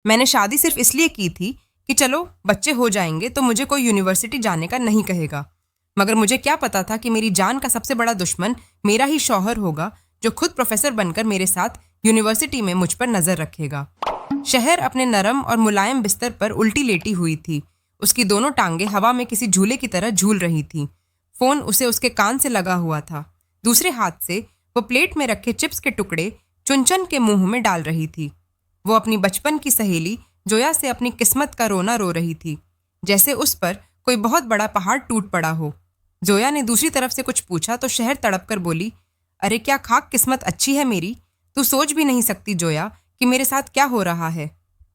मैंने शादी सिर्फ इसलिए की थी कि चलो बच्चे हो जाएंगे तो मुझे कोई यूनिवर्सिटी जाने का नहीं कहेगा। मगर मुझे क्या पता था कि मेरी जान का सबसे बड़ा दुश्मन मेरा ही शौहर होगा, जो खुद प्रोफेसर बनकर मेरे साथ यूनिवर्सिटी में मुझ पर नजर रखेगा। शहर अपने नरम और मुलायम बिस्तर पर उल्टी लेटी हुई थी। उसकी दोनों टांगे हवा में किसी झूले की तरह झूल रही थी। फोन उसे उसके कान से लगा हुआ था। दूसरे हाथ से वो प्लेट में रखे चिप्स के टुकड़े चुन चुन के मुंह में डाल रही थी। वो अपनी बचपन की सहेली जोया से अपनी किस्मत का रोना रो रही थी, जैसे उस पर कोई बहुत बड़ा पहाड़ टूट पड़ा हो। जोया ने दूसरी तरफ से कुछ पूछा तो शहर तड़प कर बोली, अरे क्या खाक किस्मत अच्छी है मेरी। तू सोच भी नहीं सकती जोया कि मेरे साथ क्या हो रहा है।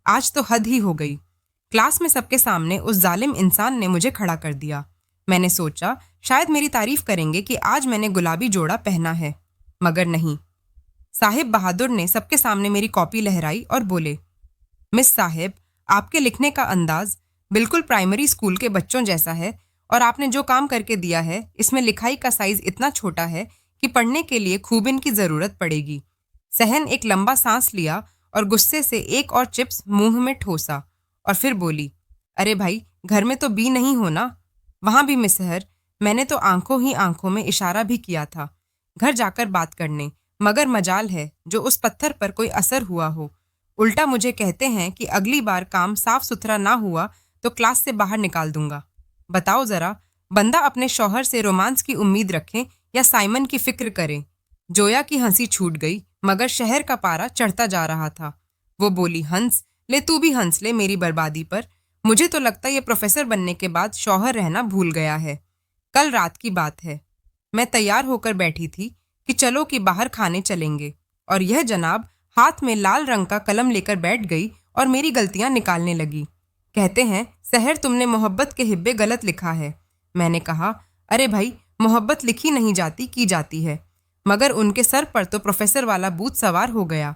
आज तो हद ही हो गई। क्लास में सबके सामने उस जालिम इंसान ने मुझे खड़ा कर दिया। मैंने सोचा शायद मेरी तारीफ करेंगे कि आज मैंने गुलाबी जोड़ा पहना है, मगर नहीं। साहिब बहादुर ने सबके सामने मेरी कॉपी लहराई और बोले, मिस साहिब, आपके लिखने का अंदाज बिल्कुल प्राइमरी स्कूल के बच्चों जैसा है, और आपने जो काम करके दिया है इसमें लिखाई का साइज इतना छोटा है कि पढ़ने के लिए खूबिन की जरूरत पड़ेगी। सहन एक लंबा सांस लिया और गुस्से से एक और चिप्स मुंह में ठोसा और फिर बोली, अरे भाई, घर में तो बी नहीं हो ना। वहां भी मिसहर, मैंने तो आंखों ही आंखों में इशारा भी किया था घर जाकर बात करने, मगर मजाल है जो उस पत्थर पर कोई असर हुआ हो। उल्टा मुझे कहते हैं कि अगली बार काम साफ सुथरा ना हुआ तो क्लास से बाहर निकाल दूंगा। बताओ जरा, बंदा अपने शौहर से रोमांस की उम्मीद रखें या साइमन की फिक्र करें। जोया की हंसी छूट गई, मगर शहर का पारा चढ़ता जा रहा था। वो बोली, हंस ले, तू भी हंस ले मेरी बर्बादी पर। मुझे तो लगता ये प्रोफेसर बनने के बाद शौहर रहना भूल गया है। कल रात की बात है, मैं तैयार होकर बैठी थी कि चलो कि बाहर खाने चलेंगे, और यह जनाब हाथ में लाल रंग का कलम लेकर बैठ गई और मेरी गलतियां निकालने लगी। कहते हैं, सहर तुमने मोहब्बत के हिब्बे गलत लिखा है। मैंने कहा, अरे भाई, मोहब्बत लिखी नहीं जाती, की जाती है। मगर उनके सर पर तो प्रोफेसर वाला बूथ सवार हो गया।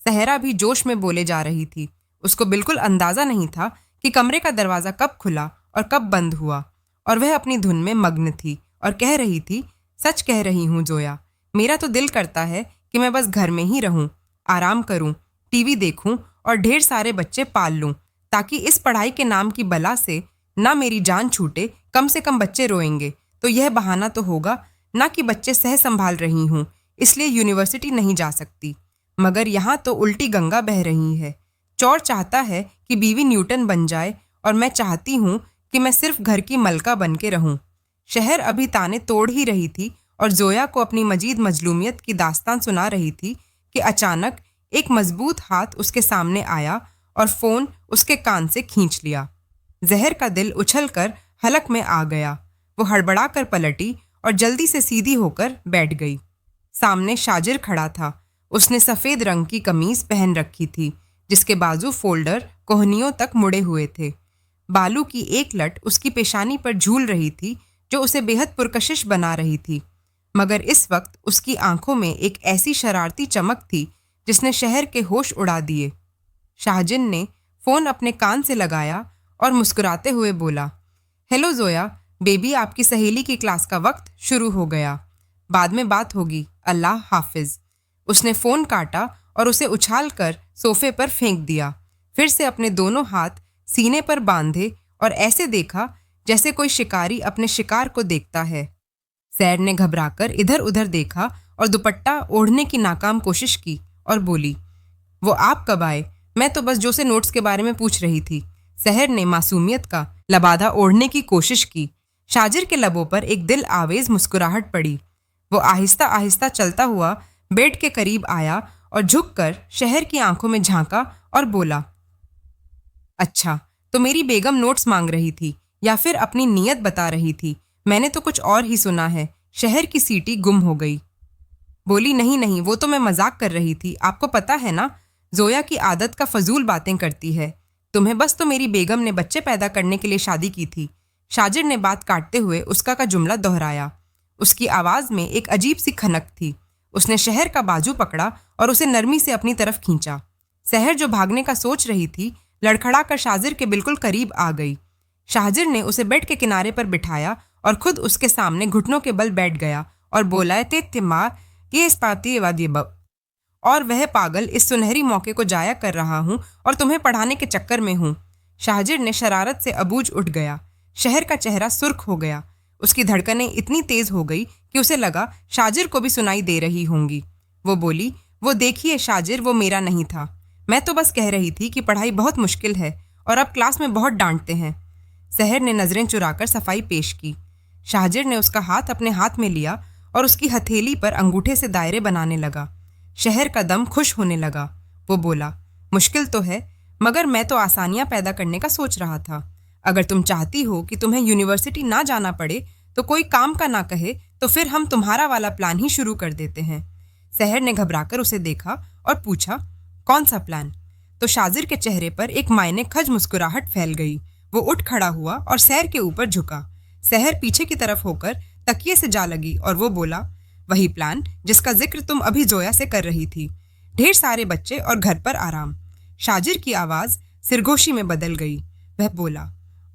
सहरा भी जोश में बोले जा रही थी। उसको बिल्कुल अंदाजा नहीं था कि कमरे का दरवाजा कब खुला और कब बंद हुआ, और वह अपनी धुन में मग्न थी और कह रही थी, सच कह रही हूँ जोया, मेरा तो दिल करता है कि मैं बस घर में ही रहूं, आराम करूं, टीवी देखूं और ढेर सारे बच्चे पाल लूं, ताकि इस पढ़ाई के नाम की बला से ना मेरी जान छूटे, कम से कम बच्चे रोएंगे तो यह बहाना तो होगा ना कि बच्चे सह संभाल रही हूं, इसलिए यूनिवर्सिटी नहीं जा सकती। मगर यहाँ तो उल्टी गंगा बह रही है। चौर चाहता है कि बीवी न्यूटन बन जाए, और मैं चाहती हूँ कि मैं सिर्फ घर की मलका बन के रहूं। शहर अभी ताने तोड़ ही रही थी और जोया को अपनी मजीद मजलूमियत की दास्तान सुना रही थी कि अचानक एक मजबूत हाथ उसके सामने आया और फोन उसके कान से खींच लिया। जहर का दिल उछलकर हलक में आ गया। वो हड़बड़ाकर पलटी और जल्दी से सीधी होकर बैठ गई। सामने शाजिर खड़ा था। उसने सफेद रंग की कमीज पहन रखी थी, जिसके बाजू फोल्डर कोहनियों तक मुड़े हुए थे। बालू की एक लट उसकी पेशानी पर झूल रही थी, जो उसे बेहद पुरकशिश बना रही थी। मगर इस वक्त उसकी आंखों में एक ऐसी शरारती चमक थी जिसने शहर के होश उड़ा दिए। शाहजिन ने फोन अपने कान से लगाया और मुस्कुराते हुए बोला, हेलो जोया बेबी, आपकी सहेली की क्लास का वक्त शुरू हो गया। बाद में बात होगी, अल्लाह हाफिज। उसने फोन काटा और उसे उछाल कर सोफे पर फेंक दिया। फिर से अपने दोनों हाथ सीने पर बांधे और ऐसे देखा जैसे कोई शिकारी अपने शिकार को देखता है। सैर ने घबराकर इधर उधर देखा और दुपट्टा ओढ़ने की नाकाम कोशिश की और बोली, वो आप कब आए? मैं तो बस जो से नोट्स के बारे में पूछ रही थी। सहर ने मासूमियत का लबादा ओढ़ने की कोशिश की। शाजिर के लबों पर एक दिल आवेज मुस्कुराहट पड़ी। वो आहिस्ता आहिस्ता चलता हुआ बेड के करीब आया और झुककर शहर की आंखों में झांका और बोला, अच्छा, तो मेरी बेगम नोट्स मांग रही थी या फिर अपनी नीयत बता रही थी? मैंने तो कुछ और ही सुना है। शहर की सीटी गुम हो गई। बोली, नहीं नहीं, वो तो मैं मजाक कर रही थी। आपको पता है ना, जोया की आदत का फजूल बातें करती है। तुम्हें बस तो मेरी बेगम ने बच्चे पैदा करने के लिए शादी की थी। शाजिर ने बात काटते हुए उसका का जुमला दोहराया। उसकी आवाज में एक अजीब सी खनक थी। उसने शहर का बाजू पकड़ा और उसे नरमी से अपनी तरफ खींचा। शहर जो भागने का सोच रही थी, लड़खड़ा कर शाजिर के बिल्कुल करीब आ गई। शाजिर ने उसे बेड के किनारे पर बिठाया और खुद उसके सामने घुटनों के बल बैठ गया और बोला, ते तिमा ये इस्पाती वादी बब। और वह पागल इस सुनहरी मौके को जाया कर रहा हूँ और तुम्हें पढ़ाने के चक्कर में हूँ। शाहजिर ने शरारत से अबूझ उठ गया। शहर का चेहरा सुर्ख हो गया। उसकी धड़कनें इतनी तेज हो गई कि उसे लगा शाहजिर को भी सुनाई दे रही होंगी। वो बोली, वो देखिए शाहजिर, वो मेरा नहीं था। मैं तो बस कह रही थी कि पढ़ाई बहुत मुश्किल है और अब क्लास में बहुत डांटते हैं। सहर ने नजरें चुराकर सफाई पेश की। शाहजिर ने उसका हाथ अपने हाथ में लिया और उसकी हथेली पर अंगूठे से दायरे बनाने लगा। शहर का दम खुश होने लगा। वो बोला, मुश्किल तो है, मगर मैं तो आसानियां पैदा करने का सोच रहा था। अगर तुम चाहती हो कि तुम्हें यूनिवर्सिटी ना जाना पड़े तो कोई काम का ना कहे तो फिर हम तुम्हारा वाला प्लान ही शुरू कर देते हैं। सहर ने घबराकर उसे देखा और पूछा, कौन सा प्लान? तो शाजिर के चेहरे पर एक मायने खज मुस्कुराहट फैल गई। वो उठ खड़ा हुआ और सहर के ऊपर झुका। सहर पीछे की तरफ होकर तकिए से जा लगी और वो बोला, वही प्लान जिसका जिक्र तुम अभी जोया से कर रही थी। ढेर सारे बच्चे और घर पर आराम। शाजिर की आवाज सिरगोशी में बदल गई। वह बोला,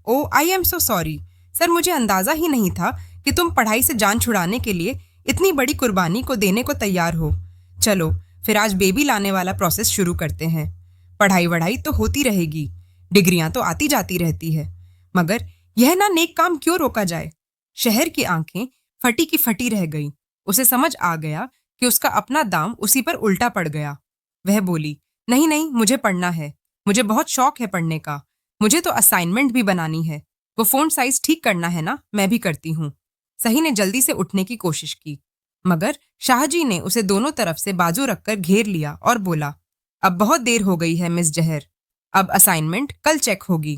oh I am so sorry sir, मुझे अंदाजा ही नहीं था कि तुम पढ़ाई से जान छुड़ाने के लिए इतनी बड़ी कुर्बानी को देने को तैयार हो। चलो फिर आज बेबी लाने वाला प्रोसेस शुरू करते हैं। पढ़ाई वढ़ाई तो होती रहेगी, डिग्रियां तो आती जाती रहती है, मगर यह ना नेक काम क्यों रोका जाए? शहर की आंखें फटी की फटी रह गईं। उसे समझ आ गया कि उसका अपना दाम उसी पर उल्टा पड़ गया। वह बोली, नहीं नहीं, मुझे पढ़ना है, मुझे बहुत शौक है पढ़ने का। मुझे तो असाइनमेंट भी बनानी है। वो फोन साइज ठीक करना है ना, मैं भी करती हूँ। सही ने जल्दी से उठने की कोशिश की, मगर शाहजी ने उसे दोनों तरफ से बाजू रखकर घेर लिया और बोला, अब बहुत देर हो गई है मिस जहर। अब असाइनमेंट कल चेक होगी,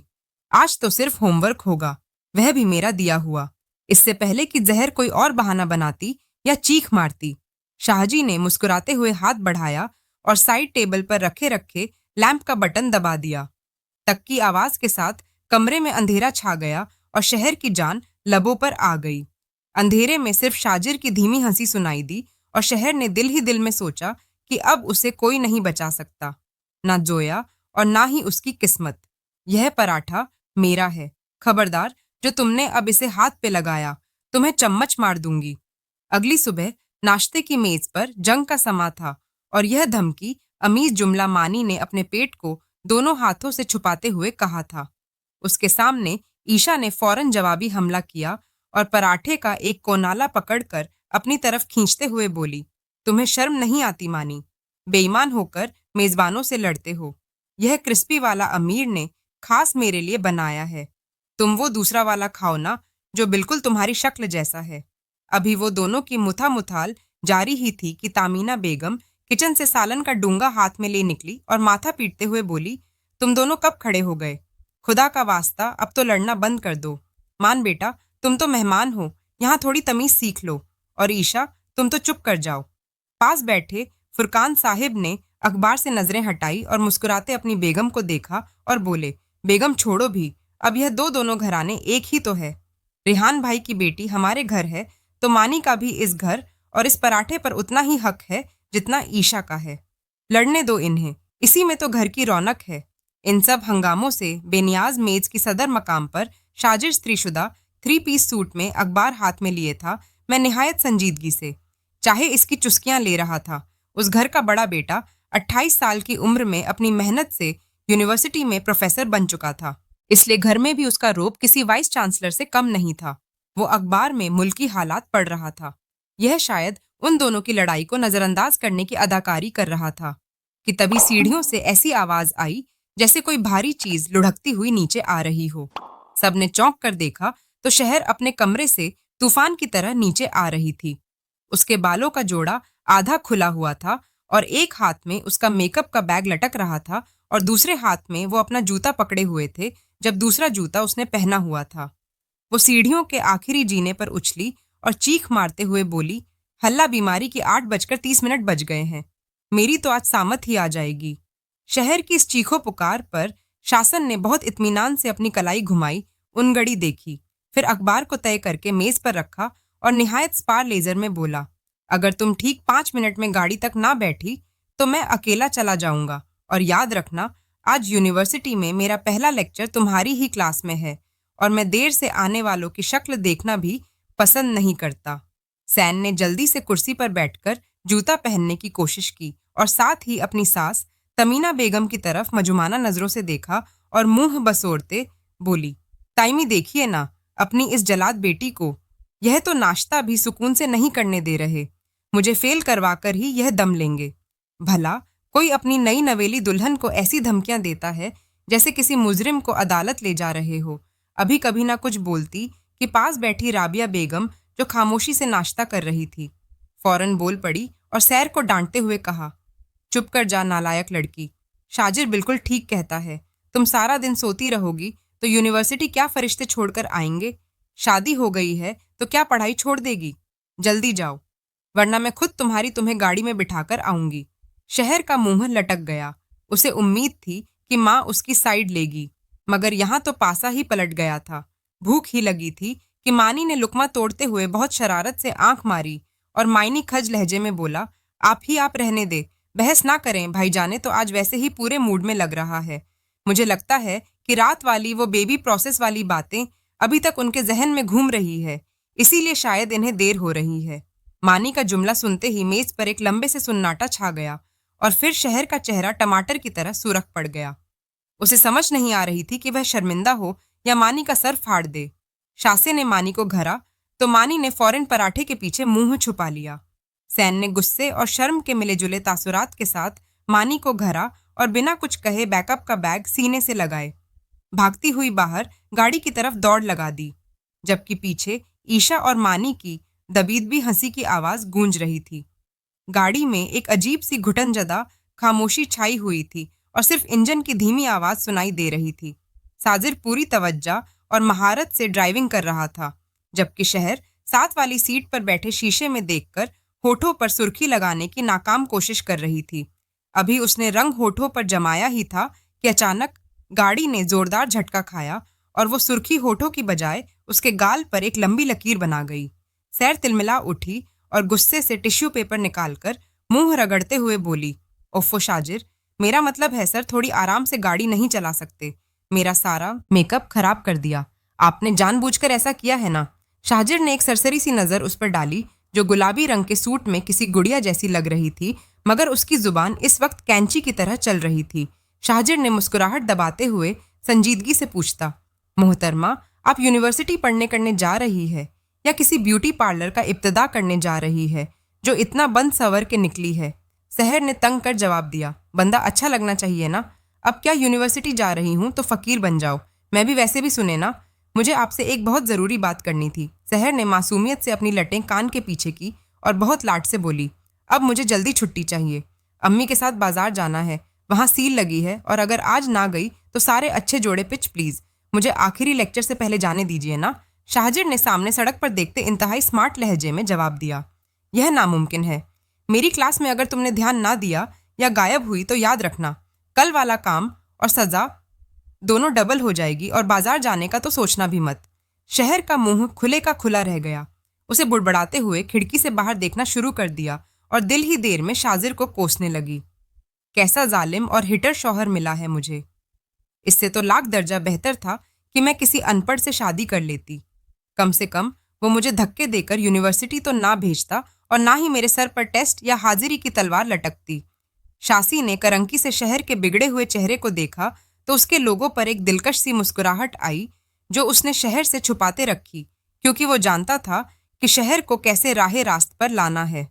आज तो सिर्फ होमवर्क होगा, वह भी मेरा दिया हुआ, इससे पहले कि जहर कोई और बहाना बनाती या चीख मारती। शाहजी ने मुस्कुराते हुए हाथ बढ़ाया और साइड टेबल पर रखे रखे लैंप का बटन दबा दिया। तक की आवाज के साथ कमरे में अंधेरा छा गया और शहर की जान लबों पर आ गई। अंधेरे में सिर्फ शाजिर की धीमी हंसी सुनाई दी और शहर ने दिल ही दिल में सोचा कि अब उसे कोई नहीं बचा सकता, ना जोया और ना ही उसकी किस्मत। यह पराठा मेरा है, खबरदार जो तुमने अब इसे हाथ पे लगाया, तुम्हें चम्मच मार दूंगी। अगली सुबह नाश्ते की मेज पर जंग का समा था और यह धमकी अमीज जुमला मानी ने अपने पेट को दोनों हाथों से छुपाते हुए कहा था। उसके सामने ईशा ने फौरन जवाबी हमला किया और पराठे का एक कोनाला पकड़कर अपनी तरफ खींचते हुए बोली, तुम्हें शर्म नहीं आती मानी? बेईमान होकर मेजबानों से लड़ते हो। यह क्रिस्पी वाला अमीर ने खास मेरे लिए बनाया है, तुम वो दूसरा वाला खाओ ना जो बिल्कुल तुम्हारी शक्ल जैसा है। अभी वो दोनों की मुथामुथाल जारी ही थी कि तामीना बेगम किचन से सालन का डूंगा हाथ में ले निकली और माथा पीटते हुए बोली, तुम दोनों कब खड़े हो गए? खुदा का वास्ता अब तो लड़ना बंद कर दो। मान बेटा, तुम तो मेहमान हो, यहाँ थोड़ी तमीज सीख लो। और ईशा, तुम तो चुप कर जाओ। पास बैठे फुरकान साहिब ने अखबार से नजरें हटाई और मुस्कुराते अपनी बेगम को देखा और बोले, बेगम छोड़ो भी, अब यह दोनों घराने एक ही तो है। रिहान भाई की बेटी हमारे घर है तो मानी का भी इस घर और इस पराठे पर उतना ही हक है जितना ईशा का है। लड़ने दो इन्हें, इसी में तो घर की रौनक है। इन सब हंगामों से बेनियाज मेज की सदर मकाम पर शाजिर स्त्रीशुदा 3 पीस सूट में अखबार हाथ में लिए था। मैं निहायत संजीदगी से, चाहे इसकी चुस्कियां ले रहा था। उस घर का बड़ा बेटा 28 साल की उम्र में अपनी मेहनत से यूनिवर्सिटी में प्रोफेसर बन चुका था, इसलिए घर में भी उसका रोब किसी वाइस चांसलर से कम नहीं था। वो अखबार में मुल्की हालात पढ़ रहा था। यह शायद उन दोनों की लड़ाई को नजरअंदाज करने की अदाकारी कर रहा था कि तभी सीढ़ियों से ऐसी आवाज आई जैसे कोई भारी चीज लुढ़कती हुई नीचे आ रही हो। सबने चौंक कर देखा तो शहर अपने कमरे से तूफान की तरह नीचे आ रही थी। उसके बालों का जोड़ा आधा खुला हुआ था और एक हाथ में उसका मेकअप का बैग लटक रहा था और दूसरे हाथ में वो अपना जूता पकड़े हुए थे जब दूसरा जूता उसने पहना हुआ था। वो सीढ़ियों के आखिरी जीने पर उछली और चीख मारते हुए बोली, हल्ला बीमारी की 8:30 बज गए हैं, मेरी तो आज सामत ही आ जाएगी। शहर की इस चीखो पुकार पर शासन ने बहुत इत्मीनान से अपनी कलाई घुमाई, उनगड़ी देखी, फिर अखबार को तय करके मेज पर रखा और निहायत स्पार लेजर में बोला, अगर तुम ठीक 5 मिनट में गाड़ी तक ना बैठी तो मैं अकेला चला जाऊंगा। और याद रखना, आज यूनिवर्सिटी में मेरा पहला लेक्चर तुम्हारी ही क्लास में है और मैं देर से आने वालों की शक्ल देखना भी पसंद नहीं करता। सैन ने जल्दी से कुर्सी पर बैठकर जूता पहनने की कोशिश की और साथ ही अपनी सास तमीना बेगम की तरफ मजुमाना नजरों से देखा और मुंह बसोरते बोली, ताइमी देखिए ना अपनी इस जलाद बेटी को, यह तो नाश्ता भी सुकून से नहीं करने दे रहे, मुझे फेल करवाकर ही यह दम लेंगे। भला कोई अपनी नई नवेली दुल्हन को ऐसी धमकियां देता है जैसे किसी मुजरिम को अदालत ले जा रहे हो। अभी कभी ना कुछ बोलती कि पास बैठी राबिया बेगम जो खामोशी से नाश्ता कर रही थी फौरन बोल पड़ी और सैर को डांटते हुए कहा, चुप कर जा नालायक लड़की, शाजिर बिल्कुल ठीक कहता है, तुम सारा दिन सोती रहोगी तो यूनिवर्सिटी क्या फरिश्ते छोड़कर आएंगे, शादी हो गई है तो क्या पढ़ाई छोड़ देगी, जल्दी जाओ वरना मैं खुद तुम्हें गाड़ी में बिठाकर आऊंगी। शहर का मुंह लटक गया। उसे उम्मीद थी कि माँ उसकी साइड लेगी, मगर यहाँ तो पासा ही पलट गया था। भूख ही लगी थी कि मानी ने लुकमा तोड़ते हुए बहुत शरारत से आंख मारी और मायनी खज लहजे में बोला, आप रहने दे, बहस ना करें, भाई जाने तो आज वैसे ही पूरे मूड में लग रहा है। मुझे लगता है कि रात वाली वो बेबी प्रोसेस वाली बातें अभी तक उनके जहन में घूम रही है, इसीलिए शायद इन्हें देर हो रही है। मानी का जुमला सुनते ही मेज पर एक लंबे से सुन्नाटा छा गया और फिर शहर का चेहरा टमाटर की तरह सुरख पड़ गया। उसे समझ नहीं आ रही थी कि वह शर्मिंदा हो या मानी का सर फाड़ दे। शासे ने मानी को घरा तो मानी ने फौरन पराठे के पीछे मुंह छुपा लिया। सैन ने गुस्से और शर्म के मिले जुले तासुरात के साथ मानी को घरा और बिना कुछ कहे बैकअप का बैग सीने से लगाए भागती हुई बाहर गाड़ी की तरफ दौड़ लगा दी, जबकि पीछे ईशा और मानी की दबीदबी हंसी की आवाज गूंज रही थी। गाड़ी में एक अजीब सी घुटनजदा खामोशी छाई हुई थी और सिर्फ इंजन की धीमी आवाज सुनाई दे रही थी। साजिर पूरी तवज्जो और महारत से ड्राइविंग कर रहा था, जबकि शहर साथ वाली सीट पर बैठे शीशे में देखकर होठों पर सुर्खी लगाने की नाकाम कोशिश कर रही थी। अभी उसने रंग होठों पर जमाया ही था कि अचानक गाड़ी ने जोरदार झटका खाया और वो सुर्खी होठों की बजाय उसके गाल पर एक लंबी लकीर बना गई। सैर तिलमिला उठी और गुस्से से टिश्यू पेपर निकालकर मुंह रगड़ते हुए बोली, ओफो शाजिर, मेरा मतलब है सर, थोड़ी आराम से गाड़ी नहीं चला सकते, मेरा सारा मेकअप खराब कर दिया, आपने जानबूझकर ऐसा किया है ना। शाजिर ने एक सरसरी सी नजर उस पर डाली जो गुलाबी रंग के सूट में किसी गुड़िया जैसी लग रही थी, मगर उसकी जुबान इस वक्त कैंची की तरह चल रही थी। शाजिर ने मुस्कुराहट दबाते हुए संजीदगी से पूछता, मोहतरमा, आप यूनिवर्सिटी पढ़ने करने जा रही है या किसी ब्यूटी पार्लर का इब्तिदा करने जा रही है जो इतना बंद सवर के निकली है। सहर ने तंग कर जवाब दिया, बंदा अच्छा लगना चाहिए ना, अब क्या यूनिवर्सिटी जा रही हूँ तो फकीर बन जाओ, मैं भी वैसे भी सुने ना, मुझे आपसे एक बहुत ज़रूरी बात करनी थी। सहर ने मासूमियत से अपनी लटें कान के पीछे की और बहुत लाड से बोली, अब मुझे जल्दी छुट्टी चाहिए, अम्मी के साथ बाजार जाना है, वहाँ सील लगी है और अगर आज ना गई तो सारे अच्छे जोड़े पिच प्लीज़, मुझे आखिरी लेक्चर से पहले जाने दीजिए ना। शाहजिर ने सामने सड़क पर देखते इंतहाई स्मार्ट लहजे में जवाब दिया, यह नामुमकिन है, मेरी क्लास में अगर तुमने ध्यान ना दिया या गायब हुई तो याद रखना, कल वाला काम और सज़ा दोनों डबल हो जाएगी और बाजार जाने का तो सोचना भी मत। शहर का मुंह खुले का खुला रह गया। उसे बुड़बड़ाते हुए खिड़की से बाहर देखना शुरू कर दिया और दिल ही देर में शाजिर को कोसने लगी, कैसा जालिम और हिटर शौहर मिला है मुझे। इससे तो लाख दर्जा बेहतर था कि मैं किसी अनपढ़ से शादी कर लेती, कम से कम वो मुझे धक्के देकर यूनिवर्सिटी तो ना भेजता और ना ही मेरे सर पर टेस्ट या हाजिरी की तलवार लटकती। शासी ने करंकी से शहर के बिगड़े हुए चेहरे को देखा तो उसके लोगों पर एक दिलकश सी मुस्कुराहट आई जो उसने शहर से छुपाते रखी, क्योंकि वो जानता था कि शहर को कैसे राहे रास्त पर लाना है।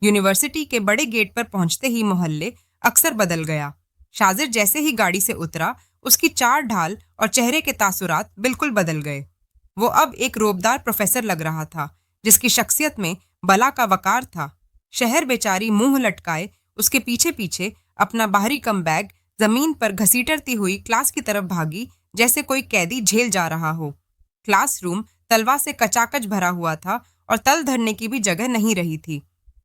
यूनिवर्सिटी के बड़े गेट पर पहुंचते ही मोहल्ले अक्सर बदल गया। शाजिर जैसे ही गाड़ी से उतरा, उसकी चाल ढाल और चेहरे के तासुरात बिल्कुल बदल गए। वो अब एक रोबदार प्रोफेसर लग रहा था जिसकी शख्सियत में बला का वकार था। शहर बेचारी मुंह लटकाए उसके पीछे पीछे अपना बाहरी कम बैग जमीन पर घसीटती हुई क्लास की तरफ भागी जैसे कोई कैदी झेल जा रहा हो। क्लासरूम तलवा से कचाकच भरा हुआ था और तल धरने की भी जगह नहीं रही थी।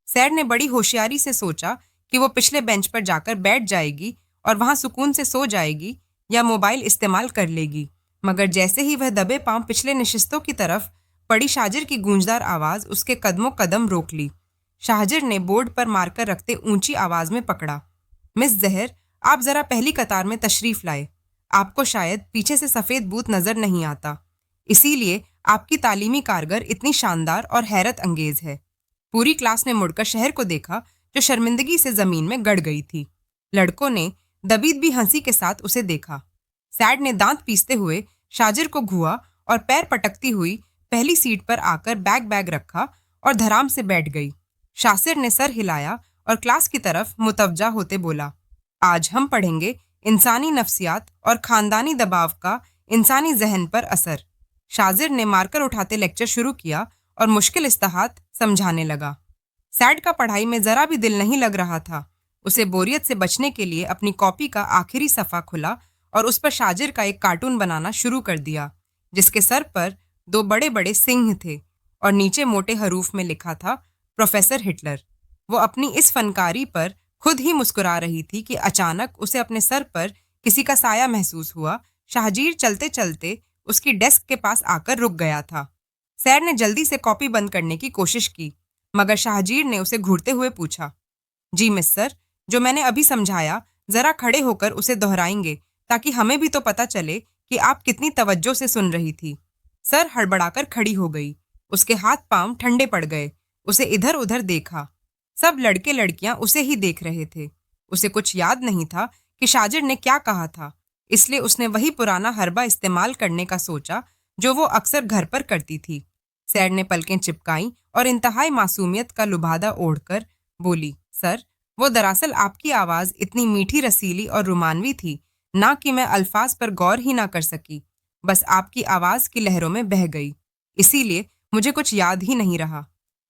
सैर ने बड़ी होशियारी से सोचा कि वो पिछले बेंच पर जाकर बैठ जाएगी और वहां सुकून से सो जाएगी या मोबाइल इस्तेमाल कर लेगी, मगर जैसे ही वह दबे पांव पिछले नशिस्तों की तरफ पड़ी, शाजिर की गूंजदार आवाज उसके कदमों कदम रोक ली। शाहजिर ने बोर्ड पर मारकर रखते ऊंची आवाज में पकड़ा, मिस जहर, आप जरा पहली कतार में तशरीफ लाए, आपको शायद पीछे से सफेद बूत नजर नहीं आता, इसीलिए आपकी तालीमी कारगर इतनी शानदार और हैरत अंगेज है। पूरी क्लास ने मुड़कर शहर को देखा जो शर्मिंदगी से जमीन में गड़ गई थी। लड़कों ने दबीद भी हंसी के साथ उसे देखा। सैड ने दांत पीसते हुए शाजिर को घुआ और पैर पटकती हुई पहली सीट पर आकर बैग रखा और धराम से बैठ गई। शासिर ने सर हिलाया और क्लास की तरफ मुतवज्जा होते बोला, आज हम पढ़ेंगे इंसानी नफ्सियात और खानदानी दबाव का इंसानी जहन पर असर। शाजिर ने मार्कर उठाते लेक्चर शुरू किया और मुश्किल इस्तेहात समझाने लगा। सैड का पढ़ाई में जरा भी दिल नहीं लग रहा था। उसे बोरियत से बचने के लिए अपनी कॉपी का आखिरी सफ़ा खुला और उस पर शाजिर का एक कार्टून बनाना शुरू कर दिया, जिसके सर पर 2 बड़े बड़े सिंह थे और नीचे मोटे हरूफ में लिखा था प्रोफेसर हिटलर। वो अपनी इस फनकारी पर खुद ही मुस्कुरा रही थी कि अचानक उसे अपने सर पर किसी का साया महसूस हुआ। शाहजीर चलते चलते उसकी डेस्क के पास आकर रुक गया था। सैड ने जल्दी से कॉपी बंद करने की कोशिश की, मगर शाहजीर ने उसे घूरते हुए पूछा, जी मिस सर, जो मैंने अभी समझाया जरा खड़े होकर उसे दोहराएंगे ताकि हमें भी तो पता चले कि आप कितनी तवज्जो से सुन रही थी। सर हड़बड़ाकर खड़ी हो गई। उसके हाथ पांव ठंडे पड़ गए। उसे इधर उधर देखा। सब लड़के लड़कियां उसे ही देख रहे थे। उसे कुछ याद नहीं था कि शाजिर ने क्या कहा था, इसलिए उसने वही पुराना हरबा इस्तेमाल करने का सोचा जो वो अक्सर घर पर करती थी। सैड ने पलकें चिपकाई और इंतहाई मासूमियत का लुभादा ओढ़कर बोली, सर, वो दरअसल आपकी आवाज़ इतनी मीठी रसीली और रुमानवी थी ना कि मैं अल्फाज पर गौर ही ना कर सकी, बस आपकी आवाज़ की लहरों में बह गई, इसीलिए मुझे कुछ याद ही नहीं रहा।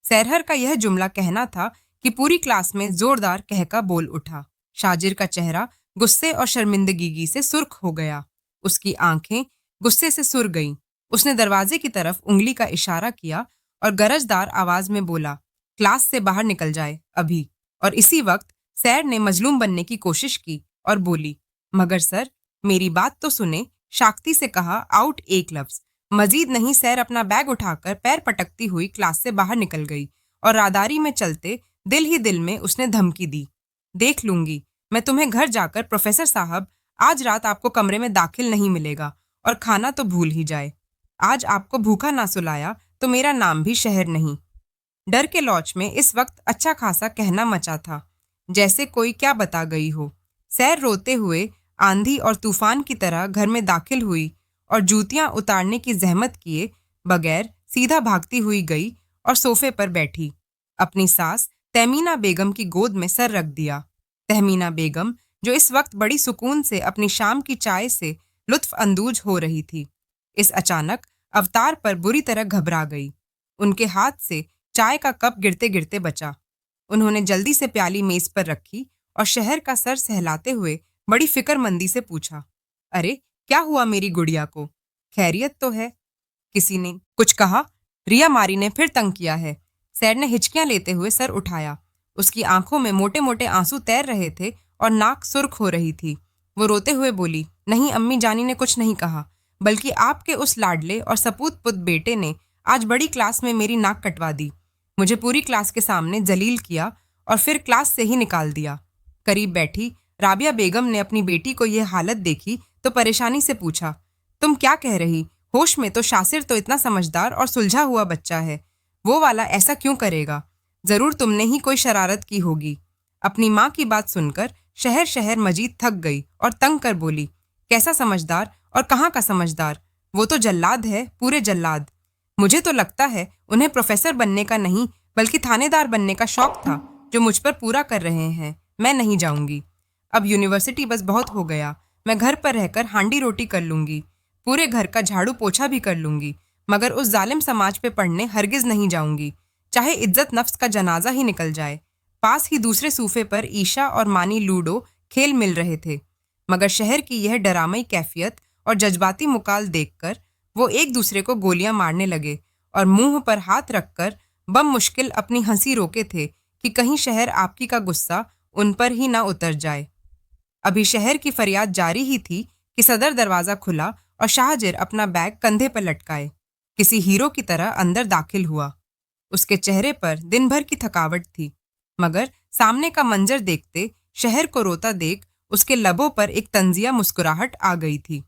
सैरहर का यह जुमला कहना था कि पूरी क्लास में जोरदार कहका बोल उठा। शाजिर का चेहरा गुस्से और शर्मिंदगी से सुर्ख हो गया। उसकी आंखें गुस्से से सुर गईं। उसने दरवाजे की तरफ उंगली का इशारा किया और गरजदार आवाज में बोला, क्लास से बाहर निकल जाए अभी। और इसी वक्त सैर ने मजलूम बनने की कोशिश की और बोली, मगर सर, मेरी बात तो सुने। शाक्ति से कहा, आउट एक लफ्ज। मजीद नहीं, सैर अपना बैग उठाकर पैर पटकती हुई क्लास से बाहर निकल गई और रादारी में चलते दिल ही दिल में उसने धमकी दी, देख लूंगी मैं तुम्हें। घर जाकर प्रोफेसर साहब, आज रात आपको कमरे में दाखिल नहीं मिलेगा और खाना तो भूल ही जाए। आज आपको भूखा ना सुलाया तो मेरा नाम भी शहर नहीं। डर के लॉज में इस वक्त अच्छा खासा कहना मचा था, जैसे कोई क्या बता गई हो। सैर रोते हुए आंधी और तूफान की तरह घर में दाखिल हुई और जूतियां उतारने की जहमत किए बगैर सीधा भागती हुई गई और सोफे पर बैठी। अपनी सास तहमीना बेगम की गोद में सर रख दिया। तहमीना बेगम, जो इस वक्त बड़ी सुकून से अपनी शाम की चाय से लुत्फ अंदूज हो रही थी, इस अचानक अवतार पर बुरी तरह घबरा गई। उनके हाथ से चाय का कप गिरते गिरते बचा। उन्होंने जल्दी से प्याली मेज पर रखी और शहर का सर सहलाते हुए बड़ी फिक्रमंदी से पूछा, अरे क्या हुआ मेरी गुड़िया को, खैरियत तो है? किसी ने कुछ कहा? रिया मारी ने फिर तंग किया है। सैर ने हिचकियां लेते हुए सर उठाया। उसकी आंखों में मोटे मोटे आंसू तैर रहे थे और नाक सुर्ख हो रही थी। वो रोते हुए बोली, नहीं अम्मी जानी ने कुछ नहीं कहा, बल्कि आपके उस लाडले और सपूत पुत बेटे ने आज बड़ी क्लास में मेरी नाक कटवा दी, मुझे पूरी क्लास के सामने जलील किया और फिर क्लास से ही निकाल दिया। करीब बैठी राबिया बेगम ने अपनी बेटी को यह हालत देखी तो परेशानी से पूछा, तुम क्या कह रही? होश में तो शासिर तो इतना समझदार और सुलझा हुआ बच्चा है, वो वाला ऐसा क्यों करेगा? जरूर तुमने ही कोई शरारत की होगी। अपनी माँ की बात सुनकर शहर शहर मजीद थक गई और तंग कर बोली, कैसा समझदार और कहाँ का समझदार? वो तो जल्लाद है, पूरे जल्लाद। मुझे तो लगता है उन्हें प्रोफेसर बनने का नहीं बल्कि थानेदार बनने का शौक था, जो मुझ पर पूरा कर रहे हैं। मैं नहीं जाऊंगी। अब यूनिवर्सिटी बस बहुत हो गया। मैं घर पर रहकर हांडी रोटी कर लूंगी, पूरे घर का झाड़ू पोछा भी कर लूंगी, मगर उस जालिम समाज पे पढ़ने हरगिज नहीं जाऊंगी, चाहे इज्जत नफ्स का जनाजा ही निकल जाए। पास ही दूसरे सूफे पर ईशा और मानी लूडो खेल मिल रहे थे, मगर शहर की यह डरामई कैफियत और जज्बाती मुकाल देखकर वो एक दूसरे को गोलियां मारने लगे और मुंह पर हाथ रखकर बम मुश्किल अपनी हंसी रोके थे कि कहीं शहर आपकी का गुस्सा उन पर ही ना उतर जाए। अभी शहर की फरियाद जारी ही थी कि सदर दरवाजा खुला और शाहजिर अपना बैग कंधे पर लटकाए किसी हीरो की तरह अंदर दाखिल हुआ। उसके चेहरे पर दिन भर की थकावट थी, मगर सामने का मंजर देखते शहर को रोता देख उसके लबों पर एक तंजिया मुस्कुराहट आ गई थी।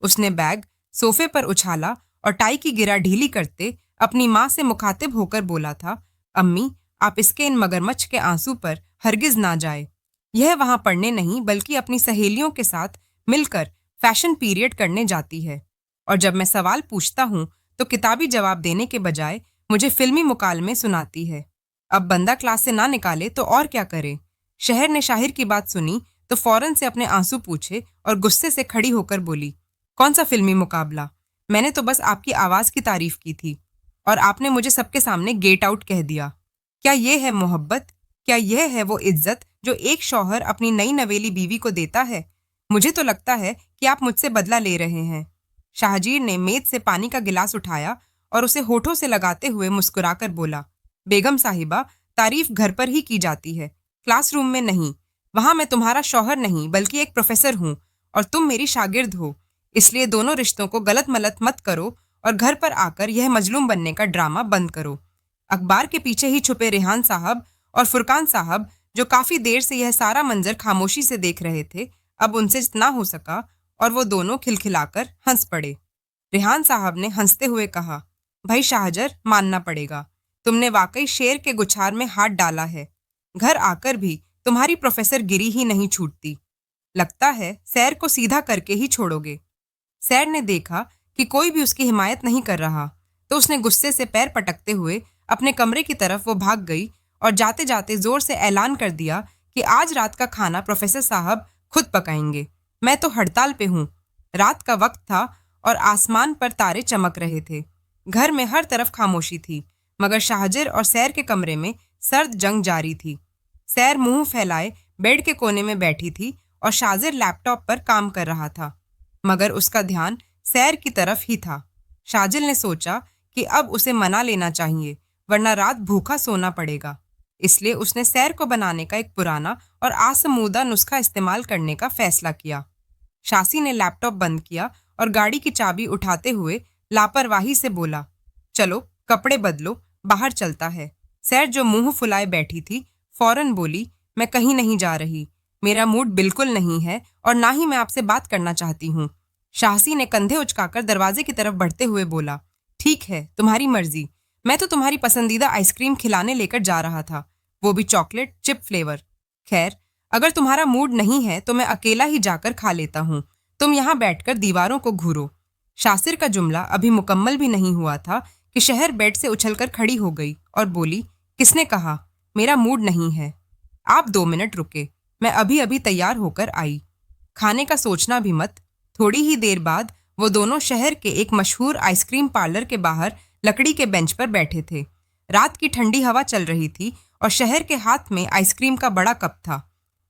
उसने बैग सोफे पर उछाला और टाई की गिरा ढीली करते अपनी माँ से मुखातिब होकर बोला था, अम्मी आप इसके इन मगरमच्छ के आंसू पर हरगिज ना जाए। यह वहां पढ़ने नहीं बल्कि अपनी सहेलियों के साथ मिलकर फैशन पीरियड करने जाती है। और जब मैं सवाल पूछता हूँ तो किताबी जवाब देने के बजाय मुझे फिल्मी मुकालमे सुनाती है। अब बंदा क्लास से ना निकाले तो और क्या करे। शहर ने शाहिर की बात सुनी तो फौरन से अपने आंसू पूछे और गुस्से से खड़ी होकर बोली, कौन सा फिल्मी मुकाबला? मैंने तो बस आपकी आवाज की तारीफ की थी और आपने मुझे सबके सामने गेट आउट कह दिया। क्या ये है मोहब्बत? क्या यह है वो इज्जत जो एक शौहर अपनी नई नवेली बीवी को देता है? मुझे तो लगता है कि आप मुझसे बदला ले रहे हैं। शाहजीर ने मेज से पानी का गिलास उठाया और उसे होठों से लगाते हुए मुस्कुराकर बोला, बेगम साहिबा, तारीफ घर पर ही की जाती है, क्लासरूम में नहीं। वहां मैं तुम्हारा शौहर नहीं बल्कि एक प्रोफेसर हूँ और तुम मेरी शागिर्द हो। इसलिए दोनों रिश्तों को गलत मलत मत करो और घर पर आकर यह मजलूम बनने का ड्रामा बंद करो। अखबार के पीछे ही छुपे रेहान साहब और फुरकान साहब, जो काफी देर से यह सारा मंजर खामोशी से देख रहे थे, अब उनसे ना हो सका और वो दोनों खिलखिलाकर हंस पड़े। रेहान साहब ने हंसते हुए कहा, भाई शाहजर, मानना पड़ेगा, तुमने वाकई शेर के गुच्छार में हाथ डाला है। घर आकर भी तुम्हारी प्रोफेसर गिरी ही नहीं छूटती। लगता है सैर को सीधा करके ही छोड़ोगे। सैर ने देखा कि कोई भी उसकी हिमायत नहीं कर रहा तो उसने गुस्से से पैर पटकते हुए अपने कमरे की तरफ वो भाग गई और जाते जाते जोर से ऐलान कर दिया कि आज रात का खाना प्रोफेसर साहब खुद पकाएंगे। मैं तो हड़ताल पे हूँ। रात का वक्त था और आसमान पर तारे चमक रहे थे। घर में हर तरफ खामोशी थी, मगर शाहजर और सैर के कमरे में सर्द जंग जारी थी। सैर मुंह फैलाए बेड के कोने में बैठी थी और शाहजर लैपटॉप पर काम कर रहा था, मगर उसका ध्यान सैर की तरफ ही था। शाजिल ने सोचा कि अब उसे मना लेना चाहिए, वरना रात भूखा सोना पड़ेगा। इसलिए उसने सैर को बनाने का एक पुराना और आसमूदा नुस्खा इस्तेमाल करने का फैसला किया। शासी ने लैपटॉप बंद किया और गाड़ी की चाबी उठाते हुए लापरवाही से बोला, चलो कपड़े बदलो, बाहर चलता है। सैर, जो मुंह फुलाए बैठी थी, फौरन बोली, मैं कहीं नहीं जा रही। मेरा मूड बिल्कुल नहीं है और ना ही मैं आपसे बात करना चाहती हूँ। शासी ने कंधे उचकाकर दरवाजे की तरफ बढ़ते हुए बोला, ठीक है, तुम्हारी मर्जी। मैं तो तुम्हारी पसंदीदा आइसक्रीम खिलाने लेकर जा रहा था, वो भी चॉकलेट चिप फ्लेवर। खैर, अगर तुम्हारा मूड नहीं है तो मैं अकेला ही जाकर खा लेता हूँ। तुम यहाँ बैठकर दीवारों को घूरो। शासिर का जुमला अभी मुकम्मल भी नहीं हुआ था कि शहर बेड से उछलकर खड़ी हो गई और बोली, किसने कहा मेरा मूड नहीं है? आप 2 मिनट रुके, मैं अभी अभी तैयार होकर आई। खाने का सोचना भी मत। थोड़ी ही देर बाद वो दोनों शहर के एक मशहूर आइसक्रीम पार्लर के बाहर लकड़ी के बेंच पर बैठे थे। रात की ठंडी हवा चल रही थी और शहर के हाथ में आइसक्रीम का बड़ा कप था।